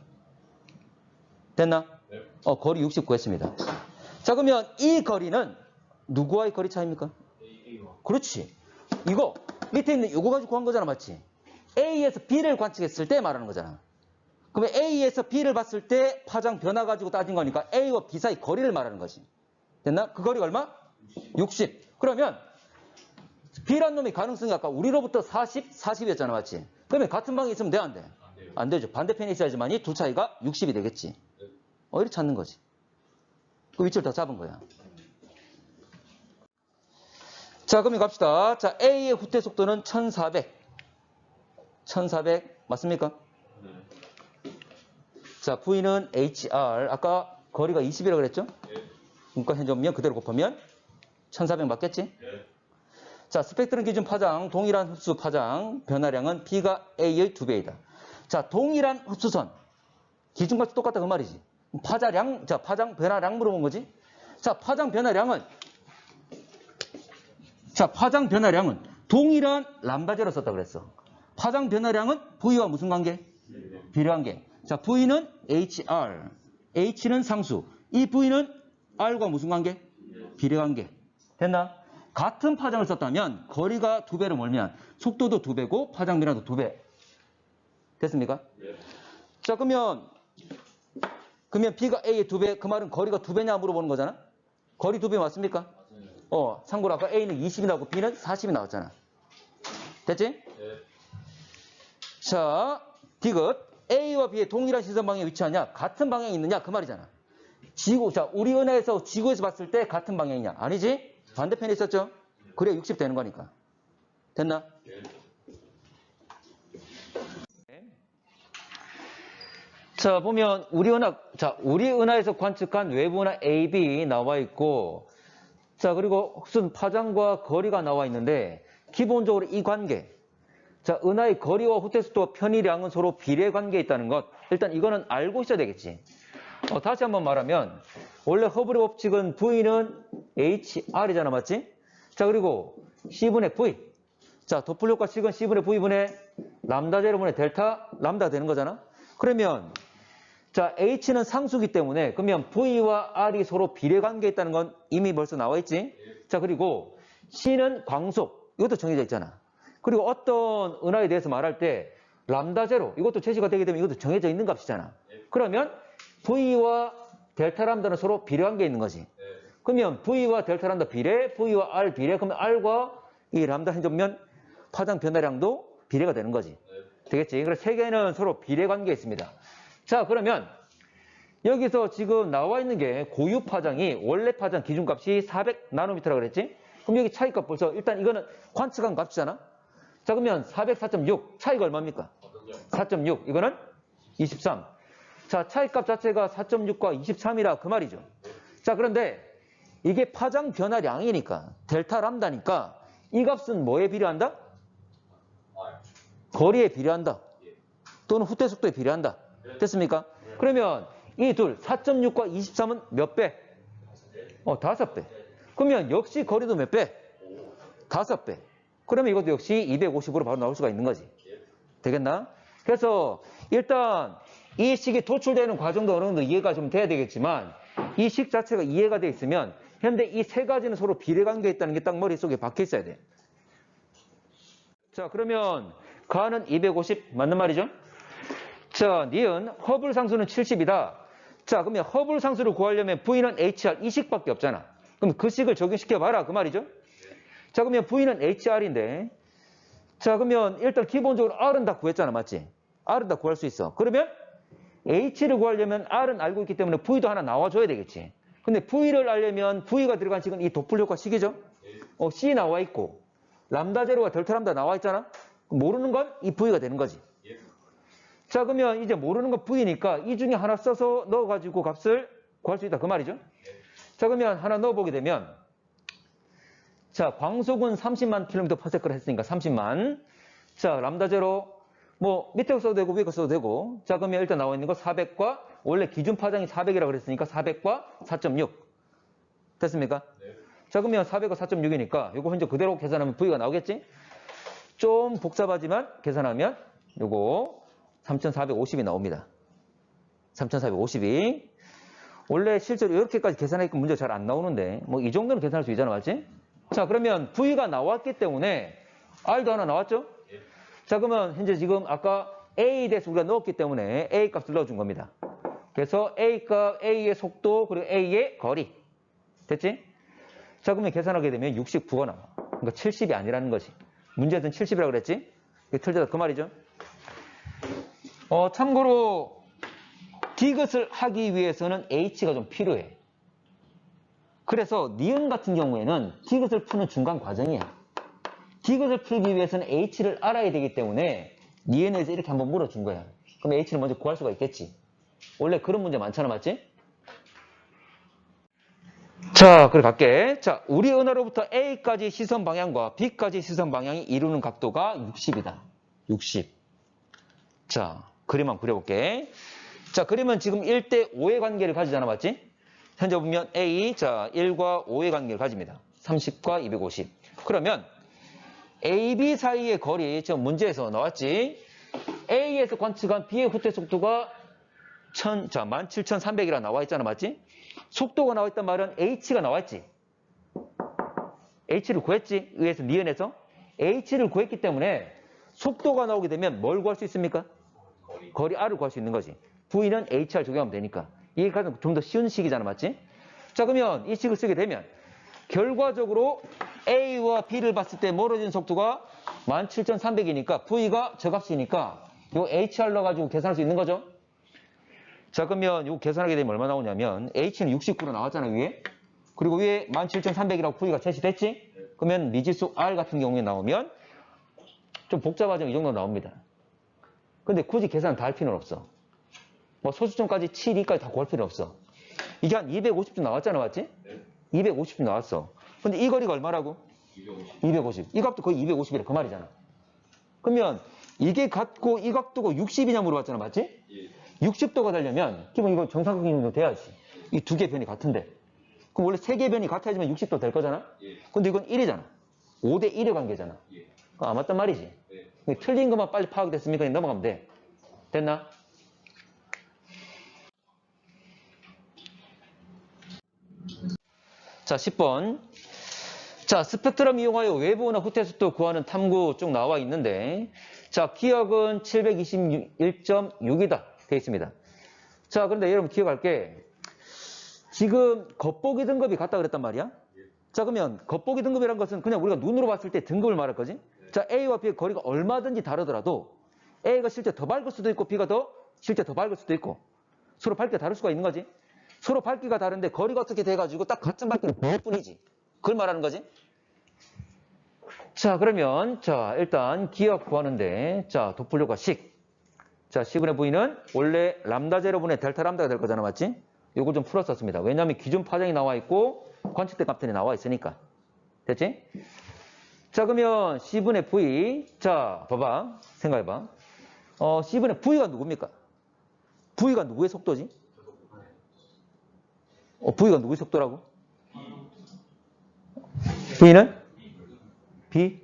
됐나? 네. 거리 60 구했습니다. 자, 그러면 이 거리는 누구와의 거리 차이입니까? A와. 그렇지. 이거 밑에 있는 이거 가지고 구한 거잖아, 맞지? A에서 B를 관측했을 때 말하는 거잖아. 그러면 A에서 B를 봤을 때 파장 변화 가지고 따진 거니까 A와 B 사이 거리를 말하는 거지. 됐나? 그 거리가 얼마? 60. 그러면 B란 놈이 가능성이 아까 우리로부터 40, 40이었잖아, 맞지? 그러면 같은 방에 있으면 돼, 안 돼? 안 돼요. 안 되죠. 반대편에 있어야지만이 두 차이가 60이 되겠지. 네. 이렇게 찾는 거지. 그 위치를 다 잡은 거야. 자, 그러면 갑시다. 자, A의 후퇴 속도는 1400. 1400 맞습니까? 네. 자, V는 HR. 아까 거리가 20이라고 그랬죠? 네. 그러니까 현저면 그대로 곱하면 1400 맞겠지? 네. 자, 스펙트럼 기준 파장, 동일한 흡수 파장, 변화량은 B가 A의 2배이다. 자, 동일한 흡수선. 기준값이 똑같다 그 말이지. 파자량, 자, 파장 변화량 물어본 거지? 자, 파장 변화량은 동일한 람다제로 썼다 그랬어. 파장 변화량은 V와 무슨 관계? 비례관계. 자, V는 HR, H는 상수. 이 V는 R과 무슨 관계? 비례관계. 됐나? 같은 파장을 썼다면 거리가 2배로 멀면 속도도 2배고 파장 변화도 2배. 됐습니까? 네. 자, 그러면 B가 A의 2배, 그 말은 거리가 2배냐 물어보는 거잖아? 거리 2배 맞습니까? 맞아요. 참고로 아까 A는 20이 나오고 B는 40이 나왔잖아. 됐지? 네. 자, 디귿. A와 B의 동일한 시선 방향에 위치하냐? 같은 방향에 있느냐? 그 말이잖아. 지구, 자, 우리 은하에서 지구에서 봤을 때 같은 방향이냐? 아니지? 반대편에 있었죠? 그래 60 되는 거니까. 됐나? 네. 자, 보면 우리 은하에서 관측한 외부 은하 AB 나와 있고, 자, 그리고 흡수 파장과 거리가 나와 있는데 기본적으로 이 관계. 자, 은하의 거리와 후퇴 속도 편의량은 서로 비례 관계에 있다는 것. 일단 이거는 알고 있어야 되겠지. 다시 한번 말하면 원래 허블의 법칙은 V는 HR이잖아, 맞지? 자, 그리고 C분의 V. 자, 도플 효과식은 C분의 V분의 람다 제로분의 델타 람다 되는 거잖아. 그러면 자, H는 상수기 때문에 그러면 V와 R이 서로 비례 관계에 있다는 건 이미 벌써 나와 있지? 자, 그리고 C는 광속. 이것도 정해져 있잖아. 그리고 어떤 은하에 대해서 말할 때 람다 제로 이것도 제시가 되게 되면 이것도 정해져 있는 값이잖아. 그러면 V와 델타 람다는 서로 비례 관계에 있는 거지. 그러면 V와 델타 람다 비례, V와 R 비례, 그러면 R과 이 람다 현접면 파장 변화량도 비례가 되는 거지. 되겠지? 그래서 세 개는 서로 비례 관계에 있습니다. 자, 그러면 여기서 지금 나와 있는 게 고유 파장이 원래 파장 기준값이 400나노미터라고 그랬지? 그럼 여기 차이값 벌써 일단 이거는 관측한 값이잖아. 자, 그러면 404.6 차이가 얼마입니까? 4.6 이거는 23. 자, 차이값 자체가 4.6과 23이라 그 말이죠. 자, 그런데 이게 파장 변화량이니까 델타 람다니까 이 값은 뭐에 비례한다? 거리에 비례한다. 또는 후퇴 속도에 비례한다. 됐습니까? 그러면 이 둘 4.6과 23은 몇 배? 5배. 그러면 역시 거리도 몇 배? 5배. 그러면 이것도 역시 250으로 바로 나올 수가 있는 거지. 되겠나? 그래서 일단 이 식이 도출되는 과정도 어느 정도 이해가 좀 돼야 되겠지만 이 식 자체가 이해가 돼 있으면 현재 이 세 가지는 서로 비례관계에 있다는 게 딱 머릿속에 박혀 있어야 돼. 자, 그러면 가는 250 맞는 말이죠? 자, 니은 허블 상수는 70이다. 자, 그러면 허블 상수를 구하려면 V는 HR 이 식밖에 없잖아. 그럼 그 식을 적용시켜봐라 그 말이죠? 자, 그러면 V는 HR인데 자, 그러면 일단 기본적으로 R은 다 구했잖아. 맞지? R은 다 구할 수 있어. 그러면 H를 구하려면 R은 알고 있기 때문에 V도 하나 나와줘야 되겠지. 근데 V를 알려면 V가 들어간 식은 이 도플 효과 식이죠? C 나와 있고 람다 제로가 델타 람다 나와 있잖아? 모르는 건 이 V가 되는 거지. 자, 그러면 이제 모르는 건 V니까 이 중에 하나 써서 넣어가지고 값을 구할 수 있다. 그 말이죠? 자, 그러면 하나 넣어보게 되면 자, 광속은 30만 km/s를 했으니까 30만. 자, 람다 제로 뭐 밑에 거 써도 되고 위에 거 써도 되고. 자, 그러면 일단 나와 있는 거 400과 원래 기준 파장이 400이라고 그랬으니까 400과 4.6. 됐습니까? 네. 자, 그러면 400과 4.6이니까 요거 현재 그대로 계산하면 V가 나오겠지? 좀 복잡하지만 계산하면 요거 3,450이 나옵니다. 3,450이. 원래 실제로 이렇게까지 계산하니까 문제가 잘 안 나오는데 뭐 이 정도는 계산할 수 있잖아. 맞지? 자, 그러면 V가 나왔기 때문에 R도 하나 나왔죠? 자, 그러면 현재 지금 아까 A에 대해서 우리가 넣었기 때문에 A 값을 넣어준 겁니다. 그래서 A 값, A의 속도, 그리고 A의 거리. 됐지? 자, 그러면 계산하게 되면 69가 나와. 그러니까 70이 아니라는 거지. 문제는 70이라고 그랬지? 이게 틀리다 그 말이죠. 참고로 디귿을 하기 위해서는 H가 좀 필요해. 그래서 니은 같은 경우에는 디귿을 푸는 중간 과정이야. 디귿을 풀기 위해서는 H를 알아야 되기 때문에 니은에서 이렇게 한번 물어준 거야. 그럼 H를 먼저 구할 수가 있겠지. 원래 그런 문제 많잖아. 맞지? 자, 그래 갈게. 자, 우리 은하로부터 A까지 시선 방향과 B까지 시선 방향이 이루는 각도가 60이다. 60. 자, 그림 한번 그려볼게. 자, 그림은 지금 1대 5의 관계를 가지잖아. 맞지? 현재 보면 A, 자, 1과 5의 관계를 가집니다. 30과 250. 그러면 A, B 사이의 거리, 지금 문제에서 나왔지? A에서 관측한 B의 후퇴 속도가 17,300이라 나와 있잖아. 맞지? 속도가 나와 있단 말은 H가 나와 있지. H를 구했지? 의에서 니은에서. H를 구했기 때문에 속도가 나오게 되면 뭘 구할 수 있습니까? 거리 R을 구할 수 있는 거지. V는 HR 적용하면 되니까. 이게 가장 좀 더 쉬운 식이잖아. 맞지? 자, 그러면 이 식을 쓰게 되면 결과적으로 A와 B를 봤을 때 멀어진 속도가 17,300이니까 V가 저 값이니까 요 HR 넣어가지고 계산할 수 있는 거죠. 자, 그러면 이거 계산하게 되면 얼마 나오냐면 H는 69로 나왔잖아. 위에. 그리고 위에 17,300이라고 V가 제시됐지? 그러면 미지수 R 같은 경우에 나오면 좀 복잡하지만 이 정도 나옵니다. 근데 굳이 계산 다 할 필요는 없어. 뭐 소수점까지 7, 2까지 다 구할 필요 없어. 이게 한 250점 나왔잖아. 맞지? 250점 나왔어. 근데 이 거리가 얼마라고? 250. 이 값도 거의 250이라 그 말이잖아. 그러면 이게 같고 이 각도가 60이냐 물어봤잖아. 맞지? 60도가 되려면 기본 이거 정사각형 정도 돼야지. 이 두 개 변이 같은데. 그럼 원래 세 개 변이 같아야지만 60도 될 거잖아? 근데 이건 1이잖아. 5대 1의 관계잖아. 그거 안 맞단 말이지. 틀린 것만 빨리 파악됐으니까 넘어가면 돼. 됐나? 자, 10번. 자, 스펙트럼 이용하여 외부나 후퇴 속도 구하는 탐구 쭉 나와 있는데, 자, 기억은 721.6이다. 되어 있습니다. 자, 그런데 여러분 기억할 게, 지금 겉보기 등급이 같다 그랬단 말이야? 자, 그러면 겉보기 등급이라는 것은 그냥 우리가 눈으로 봤을 때 등급을 말할 거지? 자, A와 B의 거리가 얼마든지 다르더라도 A가 실제 더 밝을 수도 있고 B가 더 실제 더 밝을 수도 있고. 서로 밝기가 다를 수가 있는 거지. 서로 밝기가 다른데 거리가 어떻게 돼가지고 딱 같은 밝기를 보일 뿐이지. 그걸 말하는 거지. 자, 그러면, 자, 일단 기억 구하는데, 자, 도플료가 식. 자, C분의 V는 원래 람다 제로분의 델타 람다가 될 거잖아, 맞지? 요거 좀 풀었었습니다. 왜냐하면 기준 파장이 나와 있고, 관측된 값들이 나와 있으니까. 됐지? 자, 그러면 C분의 V. 자, 봐봐. 생각해봐. C분의 V가 누굽니까? V가 누구의 속도지? V가 누구의 속도라고? V는? B?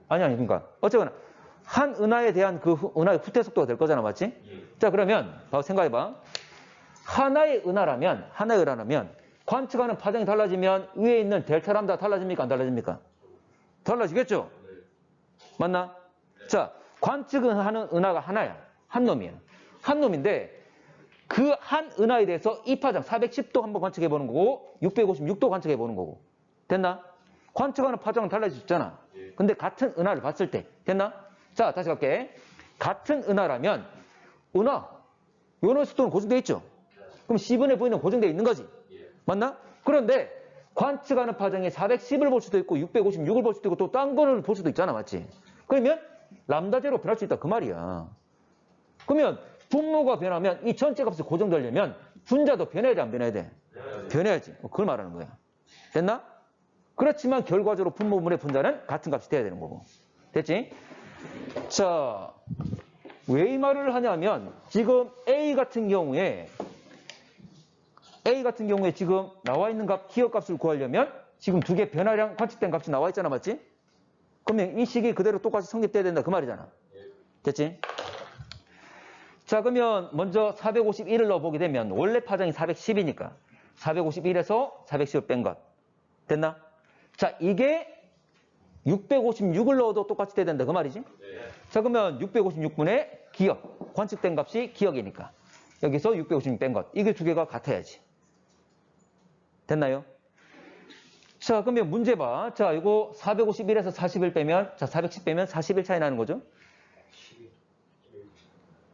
아니, 그러니까. 어쨌거나, 한 은하에 대한 그 은하의 후퇴 속도가 될 거잖아, 맞지? 자, 그러면, 생각해봐. 하나의 은하라면, 관측하는 파장이 달라지면 위에 있는 델타 람다 달라집니까? 안 달라집니까? 달라지겠죠? 맞나? 자, 관측은 하는 은하가 하나야. 한 놈이야. 한 놈인데, 그 한 은하에 대해서 이 파장 410도 한번 관측해 보는 거고 656도 관측해 보는 거고. 됐나? 관측하는 파장은 달라질 수 있잖아. 근데 같은 은하를 봤을 때. 됐나? 자, 다시 갈게. 같은 은하라면 은하 요런 속도는 고정돼 있죠. 그럼 C분의 V는 고정돼 있는 거지. 맞나? 그런데 관측하는 파장이 410을 볼 수도 있고 656을 볼 수도 있고 또 딴 거를 볼 수도 있잖아. 맞지? 그러면 람다 제로 변할 수 있다. 그 말이야. 그러면 분모가 변하면 이 전체 값이 고정되려면 분자도 변해야 돼, 안 변해야 돼? 변해야지. 그걸 말하는 거야. 됐나? 그렇지만 결과적으로 분모분의 분자는 같은 값이 돼야 되는 거고. 됐지? 자, 왜 이 말을 하냐면 지금 A 같은 경우에 지금 나와 있는 값, 기억값을 구하려면 지금 두 개 변화량 관측된 값이 나와 있잖아. 맞지? 그러면 이 식이 그대로 똑같이 성립돼야 된다. 그 말이잖아. 됐지? 자, 그러면 먼저 451을 넣어보게 되면 원래 파장이 410이니까 451에서 410을 뺀 것. 됐나? 자, 이게 656을 넣어도 똑같이 돼야 된다. 그 말이지? 자, 그러면 656분의 기억. 관측된 값이 기억이니까. 여기서 656 뺀 것. 이게 두 개가 같아야지. 됐나요? 자, 그러면 문제 봐. 자, 이거 451에서 41 빼면, 자, 410 빼면 41 차이 나는 거죠?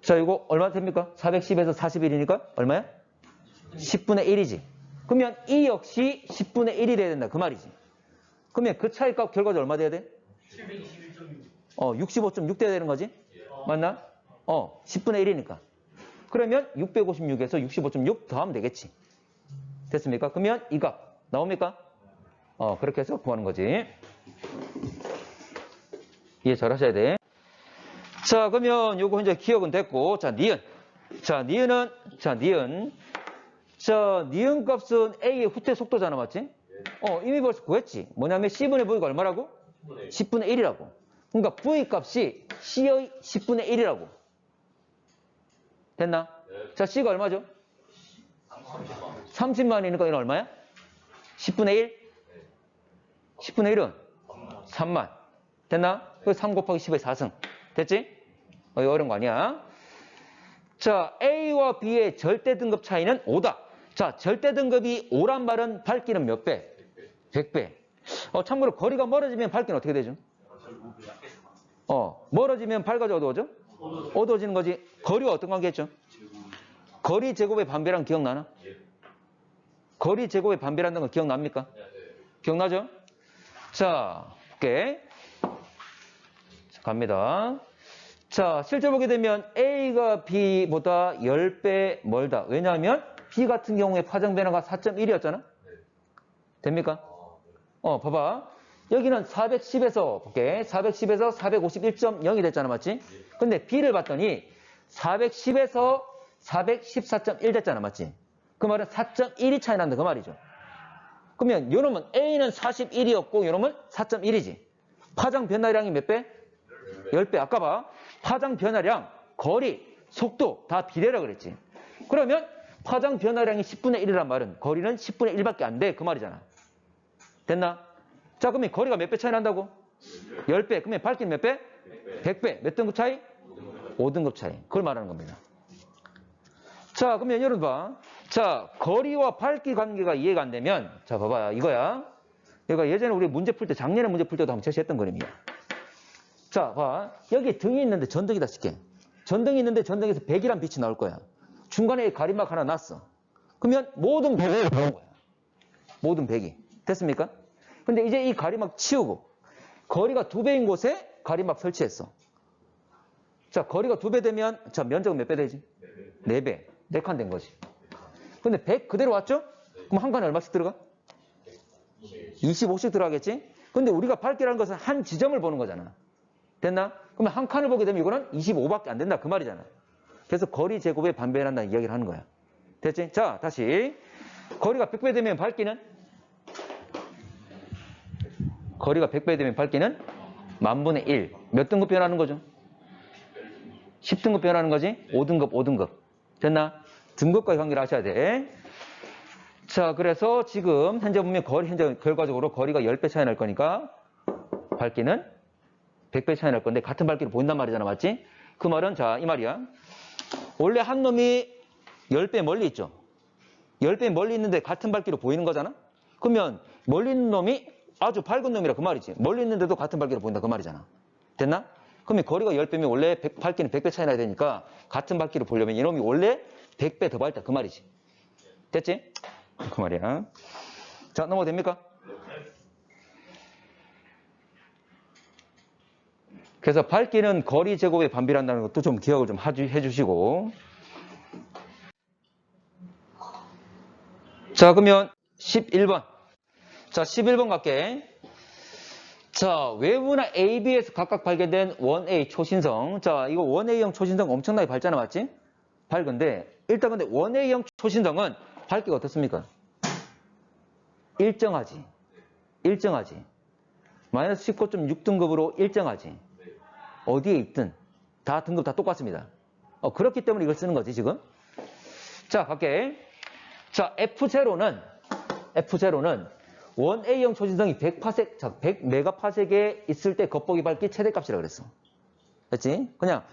자, 이거 얼마 됩니까? 410에서 41이니까 얼마야? 10분의 1이지. 그러면 이 역시 10분의 1이 돼야 된다. 그 말이지. 그러면 그 차이 값 결과적으로 얼마 돼야 돼? 65.6 돼야 되는 거지? 맞나? 10분의 1이니까. 그러면 656에서 65.6 더하면 되겠지. 됐습니까? 그러면 이 값 나옵니까? 그렇게 해서 구하는 거지. 이해 잘 하셔야 돼. 자, 그러면 요거 이제 기억은 됐고, 자, 니은. 자, 니은. 자, 니은 값은 A의 후퇴 속도잖아, 맞지? 이미 벌써 구했지. 뭐냐면 C분의 V가 얼마라고? 10분의 1이라고. 그러니까 V 값이 C의 10분의 1이라고. 됐나? 자, C가 얼마죠? 30만이니까 이건 얼마야? 10분의 1? 10분의 1은 3만. 됐나? 그 3 곱하기 10의 4승. 됐지? 이거 어려운 거 아니야. 자, A와 B의 절대 등급 차이는 5다. 자, 절대 등급이 5란 말은 밝기는 몇 배? 100배. 참고로 거리가 멀어지면 밝기는 어떻게 되죠? 멀어지면 밝아져 어두워져? 어두워지는 거지. 거리와 어떤 관계겠죠? 거리 제곱의 반비례랑 기억나나? 거리 제곱의 반비례라는 거 기억납니까? 기억나죠? 자, 볼게. 자, 갑니다. 자, 실제 보게 되면 A가 B보다 10배 멀다. 왜냐하면 B 같은 경우에 파장 변화가 4.1이었잖아? 됩니까? 봐봐. 여기는 410에서, 볼게. 410에서 451.0이 됐잖아, 맞지? 근데 B를 봤더니 410에서 414.1 됐잖아, 맞지? 그 말은 4.1이 차이 난다, 그 말이죠. 그러면 요놈은 A는 41이었고, 요놈은 4.1이지. 파장 변화량이 몇 배? 10배. 아까 봐. 파장 변화량, 거리, 속도 다 비례라 그랬지. 그러면 파장 변화량이 10분의 1이란 말은 거리는 10분의 1밖에 안 돼. 그 말이잖아. 됐나? 자, 그러면 거리가 몇 배 차이 난다고? 10배. 그러면 밝기는 몇 배? 100배. 몇 등급 차이? 5등급 차이. 그걸 말하는 겁니다. 자, 그러면 여러분 봐. 자, 거리와 밝기 관계가 이해가 안 되면, 자, 봐봐요. 이거야. 이거 예전에 우리 문제 풀 때, 작년에 문제 풀 때도 한번 제시했던 그림이야. 자, 봐. 여기 등이 있는데 전등이다 칠게. 전등이 있는데 전등에서 100이란 빛이 나올 거야. 중간에 가림막 하나 놨어. 그러면 모든 100이 나온 거야. 모든 100이. 됐습니까? 근데 이제 이 가림막 치우고 거리가 2배인 곳에 가림막 설치했어. 자, 거리가 2배 되면 자, 면적은 몇 배 되지? 4배. 4칸 된 거지. 근데 100 그대로 왔죠? 그럼 한 칸에 얼마씩 들어가? 25씩 들어가겠지? 근데 우리가 밝기라는 것은 한 지점을 보는 거잖아. 됐나? 그러면 한 칸을 보게 되면 이거는 25밖에 안 된다. 그 말이잖아. 그래서 거리 제곱에 반배한다는 이야기를 하는 거야. 됐지? 자, 다시. 거리가 100배 되면 밝기는? 거리가 100배 되면 밝기는? 만분의 1. 몇 등급 변하는 거죠? 10등급 변하는 거지? 5등급, 5등급. 됐나? 등급과의 관계를 아셔야 돼. 자, 그래서 지금 현재 보면 현재 결과적으로 거리가 10배 차이 날 거니까 밝기는 100배 차이 날 건데 같은 밝기로 보인단 말이잖아. 맞지? 그 말은 자, 이 말이야. 원래 한 놈이 10배 멀리 있죠. 10배 멀리 있는데 같은 밝기로 보이는 거잖아. 그러면 멀리 있는 놈이 아주 밝은 놈이라 그 말이지. 멀리 있는데도 같은 밝기로 보인다 그 말이잖아. 됐나? 그러면 거리가 10배면 원래 밝기는 100배 차이 나야 되니까 같은 밝기로 보려면 이놈이 원래 100배 더 밝다 그 말이지. 됐지? 그 말이야. 자, 넘어가 됩니까? 그래서 밝기는 거리 제곱에 반비례한다는 것도 좀 기억을 좀 해주시고. 자, 그러면 11번. 자, 11번 갈게. 자, 외부나 AB에서 각각 발견된 1A 초신성. 자, 이거 1A형 초신성 엄청나게 밝잖아, 맞지? 밝은데, 일단 근데 1A형 초신성은 밝기가 어떻습니까? 일정하지. 일정하지. 마이너스 19.6등급으로 일정하지. 어디에 있든 다 등급 다 똑같습니다. 그렇기 때문에 이걸 쓰는 거지, 지금. 자, 갈게. 자, F0는 1A형 초신성이 100메가파섹에 있을 때 겉보기 밝기 최대값이라고 그랬어. 됐지? 그냥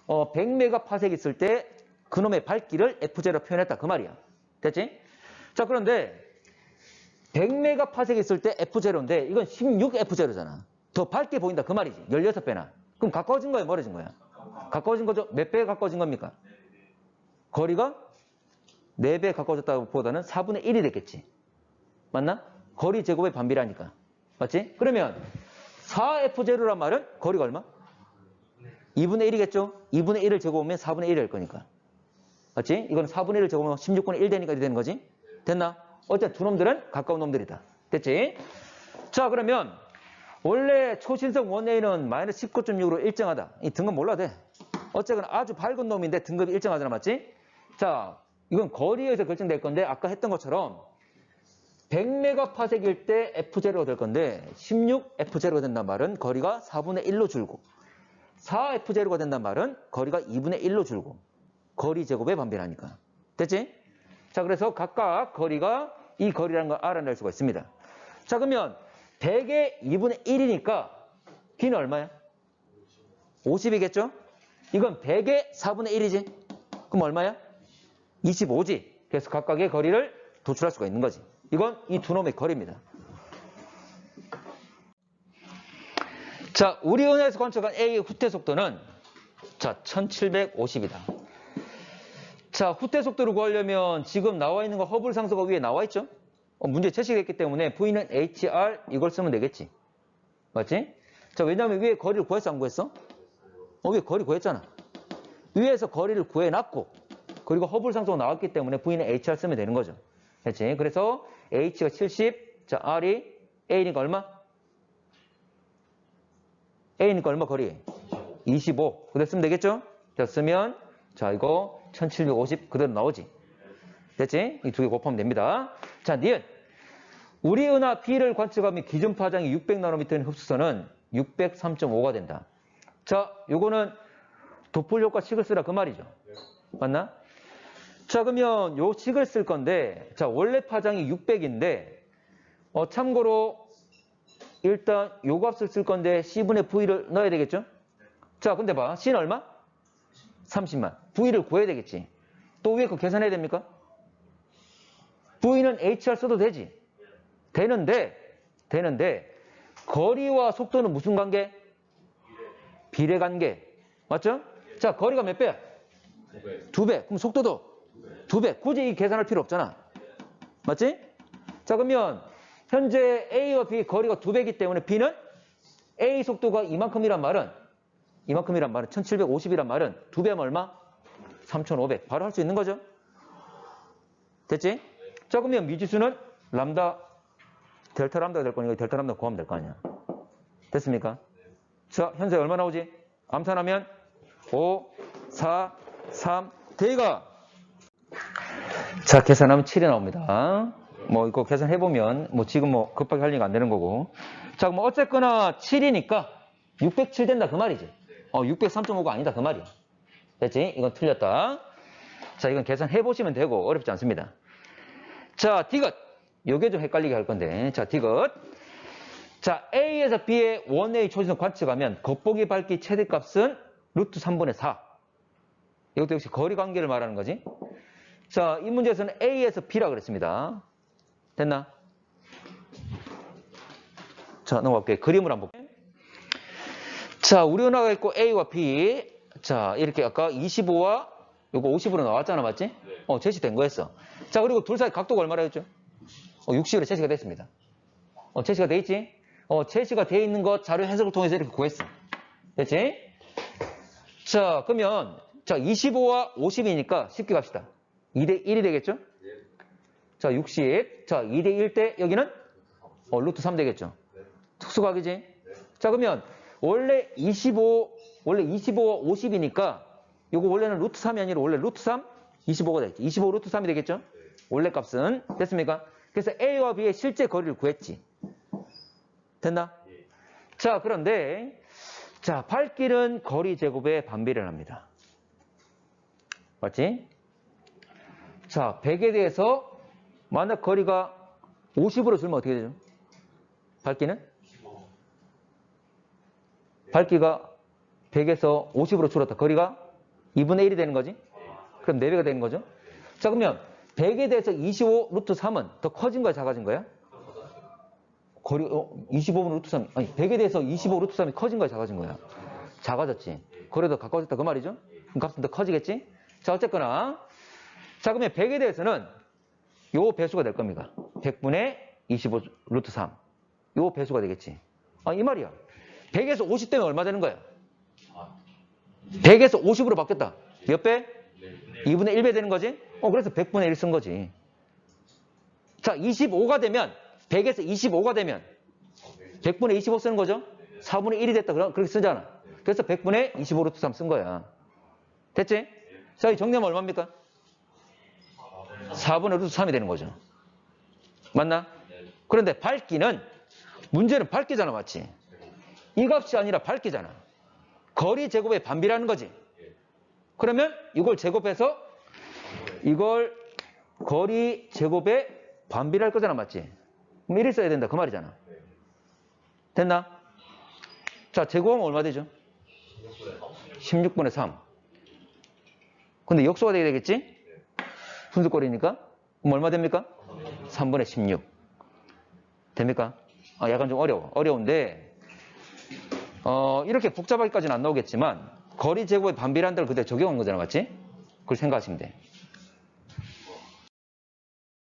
100메가파섹 있을 때 그놈의 밝기를 F0로 표현했다 그 말이야. 됐지? 자, 그런데 100메가파섹 있을 때 F0인데 이건 16F0잖아. 더 밝게 보인다 그 말이지. 16배나. 그럼 가까워진 거야, 멀어진 거야? 가까워진 거죠? 몇 배 가까워진 겁니까? 거리가 4배 가까워졌다고 보다는 4분의 1이 됐겠지. 맞나? 거리 제곱에 반비례하니까. 맞지? 그러면 4F0란 말은 거리가 얼마? 2분의 1이겠죠? 2분의 1을 제곱하면 4분의 1이 될 거니까. 맞지? 이건 4분의 1을 제곱하면 16분의 1 되니까 되는 거지? 됐나? 어쨌든 두 놈들은 가까운 놈들이다. 됐지? 자, 그러면 원래 초신성 1A는 마이너스 19.6으로 일정하다. 이 등급 몰라도 돼. 어쨌거나 아주 밝은 놈인데 등급이 일정하잖아. 맞지? 자, 이건 거리에서 결정될 건데 아까 했던 것처럼 100메가파섹일 때 F0가 될 건데 16F0가 된단 말은 거리가 4분의 1로 줄고 4F0가 된단 말은 거리가 2분의 1로 줄고 거리 제곱에 반비례하니까. 됐지? 자, 그래서 각각 거리가 이 거리라는 걸 알아낼 수가 있습니다. 자, 그러면 100의 2분의 1이니까 B는 얼마야? 50이겠죠? 이건 100의 4분의 1이지? 그럼 얼마야? 25지. 그래서 각각의 거리를 도출할 수가 있는 거지. 이건 이 두 놈의 거리입니다. 자, 우리 은하에서 관측한 A의 후퇴 속도는 자, 1750이다. 자, 후퇴 속도를 구하려면 지금 나와 있는 거 허블 상수가 위에 나와 있죠? 문제 제시했기 때문에 V는 HR 이걸 쓰면 되겠지. 맞지? 자, 왜냐면 위에 거리를 구했어 안 구했어? 위에 거리 구했잖아. 위에서 거리를 구해놨고 그리고 허블 상수가 나왔기 때문에 V는 HR 쓰면 되는 거죠. 됐지? 그래서 H가 70, 자, R이 A니까 얼마? A니까 얼마 거리? 25. 그대로 쓰면 되겠죠? 자, 쓰면 자, 이거 1750 그대로 나오지. 됐지? 이 두 개 곱하면 됩니다. 자, 니은. 우리 은하 B를 관측하면 기준 파장이 600나노미터인 흡수선은 603.5가 된다. 자, 요거는 도플 효과 식을 쓰라 그 말이죠. 맞나? 자, 그러면 요 식을 쓸 건데, 자, 원래 파장이 600인데, 참고로, 일단 요 값을 쓸 건데, C분의 V를 넣어야 되겠죠? 자, 근데 봐. C는 얼마? 30만. V를 구해야 되겠지. 또 위에 거 계산해야 됩니까? V는 HR 써도 되지. 되는데, 거리와 속도는 무슨 관계? 비례 관계. 맞죠? 자, 거리가 몇 배? 2배. 그럼 속도도 2배. 굳이 이 계산할 필요 없잖아. 맞지? 자, 그러면 현재 A와 B 거리가 2배이기 때문에 B는 A 속도가 이만큼이란 말은 1750이란 말은 2배면 얼마? 3500. 바로 할 수 있는 거죠. 됐지? 자, 그러면 미지수는 람다, 델타 람다가 될 거니까 델타 람다 구하면 될 거 아니야. 됐습니까? 자, 현재 얼마 나오지? 암산하면 5, 4, 3, 대가. 자, 계산하면 7이 나옵니다. 뭐, 이거 계산해보면, 뭐, 지금 뭐, 급하게 할 일이 안 되는 거고. 자, 뭐, 어쨌거나 7이니까 607 된다, 그 말이지. 603.5가 아니다, 그 말이야. 됐지? 이건 틀렸다. 자, 이건 계산해보시면 되고, 어렵지 않습니다. 자, 디귿. 요게 좀 헷갈리게 할 건데. 자, 디귿. 자, A에서 B의 원웨이 초지선 관측하면 겉보기 밝기 최대값은 루트 3분의 4. 이것도 역시 거리 관계를 말하는 거지. 자, 이 문제에서는 A에서 B라 그랬습니다. 됐나? 자, 넘어갈게요. 그림을 한번 볼게요. 자, 우리 은하가 있고 A와 B. 자, 이렇게 아까 25와 요거 50으로 나왔잖아, 맞지? 제시된 거였어. 자, 그리고 둘 사이 각도가 얼마나 했죠? 60으로 제시가 됐습니다. 제시가 돼 있지? 제시가 돼 있는 것 자료 해석을 통해서 이렇게 구했어. 됐지? 자, 그러면, 자, 25와 50이니까 쉽게 갑시다. 2대 1이 되겠죠? 자, 60. 자, 2대 1 때 여기는? 루트 3 되겠죠? 특수각이지? 자, 그러면, 원래 25와 50이니까, 요거 원래는 루트 3이 아니라 원래 루트 3? 25가 되겠지. 25 루트 3이 되겠죠? 원래 값은. 됐습니까? 그래서 A와 B의 실제 거리를 구했지. 됐나? 자, 그런데, 자, 밝기는 거리 제곱에 반비례를 합니다. 맞지? 자, 100에 대해서 만약 거리가 50으로 줄면 어떻게 되죠? 밝기는? 밝기가 100에서 50으로 줄었다. 거리가 2분의 1이 되는 거지? 그럼 4배가 되는 거죠? 자, 그러면 100에 대해서 25 루트 3은 더 커진 거야, 작아진 거야? 거리, 25분 루트 3, 아니, 100에 대해서 25 루트 3이 커진 거야, 작아진 거야? 작아졌지. 거리가 더 가까워졌다, 그 말이죠? 그럼 값은 더 커지겠지? 자, 어쨌거나. 자, 그러면 100에 대해서는 요 배수가 될 겁니다. 100분의 25 루트 3. 요 배수가 되겠지. 이 말이야. 100에서 50 되면 얼마 되는 거야? 100에서 50으로 바뀌었다. 몇 배? 2분의 1배 되는 거지? 그래서 100분의 1 쓴 거지. 자, 25가 되면, 100에서 25가 되면, 100분의 25 쓰는 거죠? 4분의 1이 됐다. 그렇게 쓰잖아. 그래서 100분의 25 루트 3 쓴 거야. 됐지? 자, 이 정리하면 얼마입니까? 4분의 루트 3이 되는 거죠. 맞나? 그런데 밝기는, 문제는 밝기잖아, 맞지? 이 값이 아니라 밝기잖아. 거리 제곱의 반비라는 거지. 그러면 이걸 제곱해서 이걸 거리 제곱의 반비할 거잖아, 맞지? 그럼 1을 써야 된다, 그 말이잖아. 됐나? 자, 제곱하면 얼마 되죠? 16분의 3. 근데 역수가 되게 되겠지? 분수꼴이니까? 그럼 얼마 됩니까? 3분의 16. 됩니까? 약간 좀 어려운데, 이렇게 복잡하게까지는 안 나오겠지만, 거리 제곱의 반비라는 데를 그대로 적용한 거잖아, 맞지? 그걸 생각하시면 돼.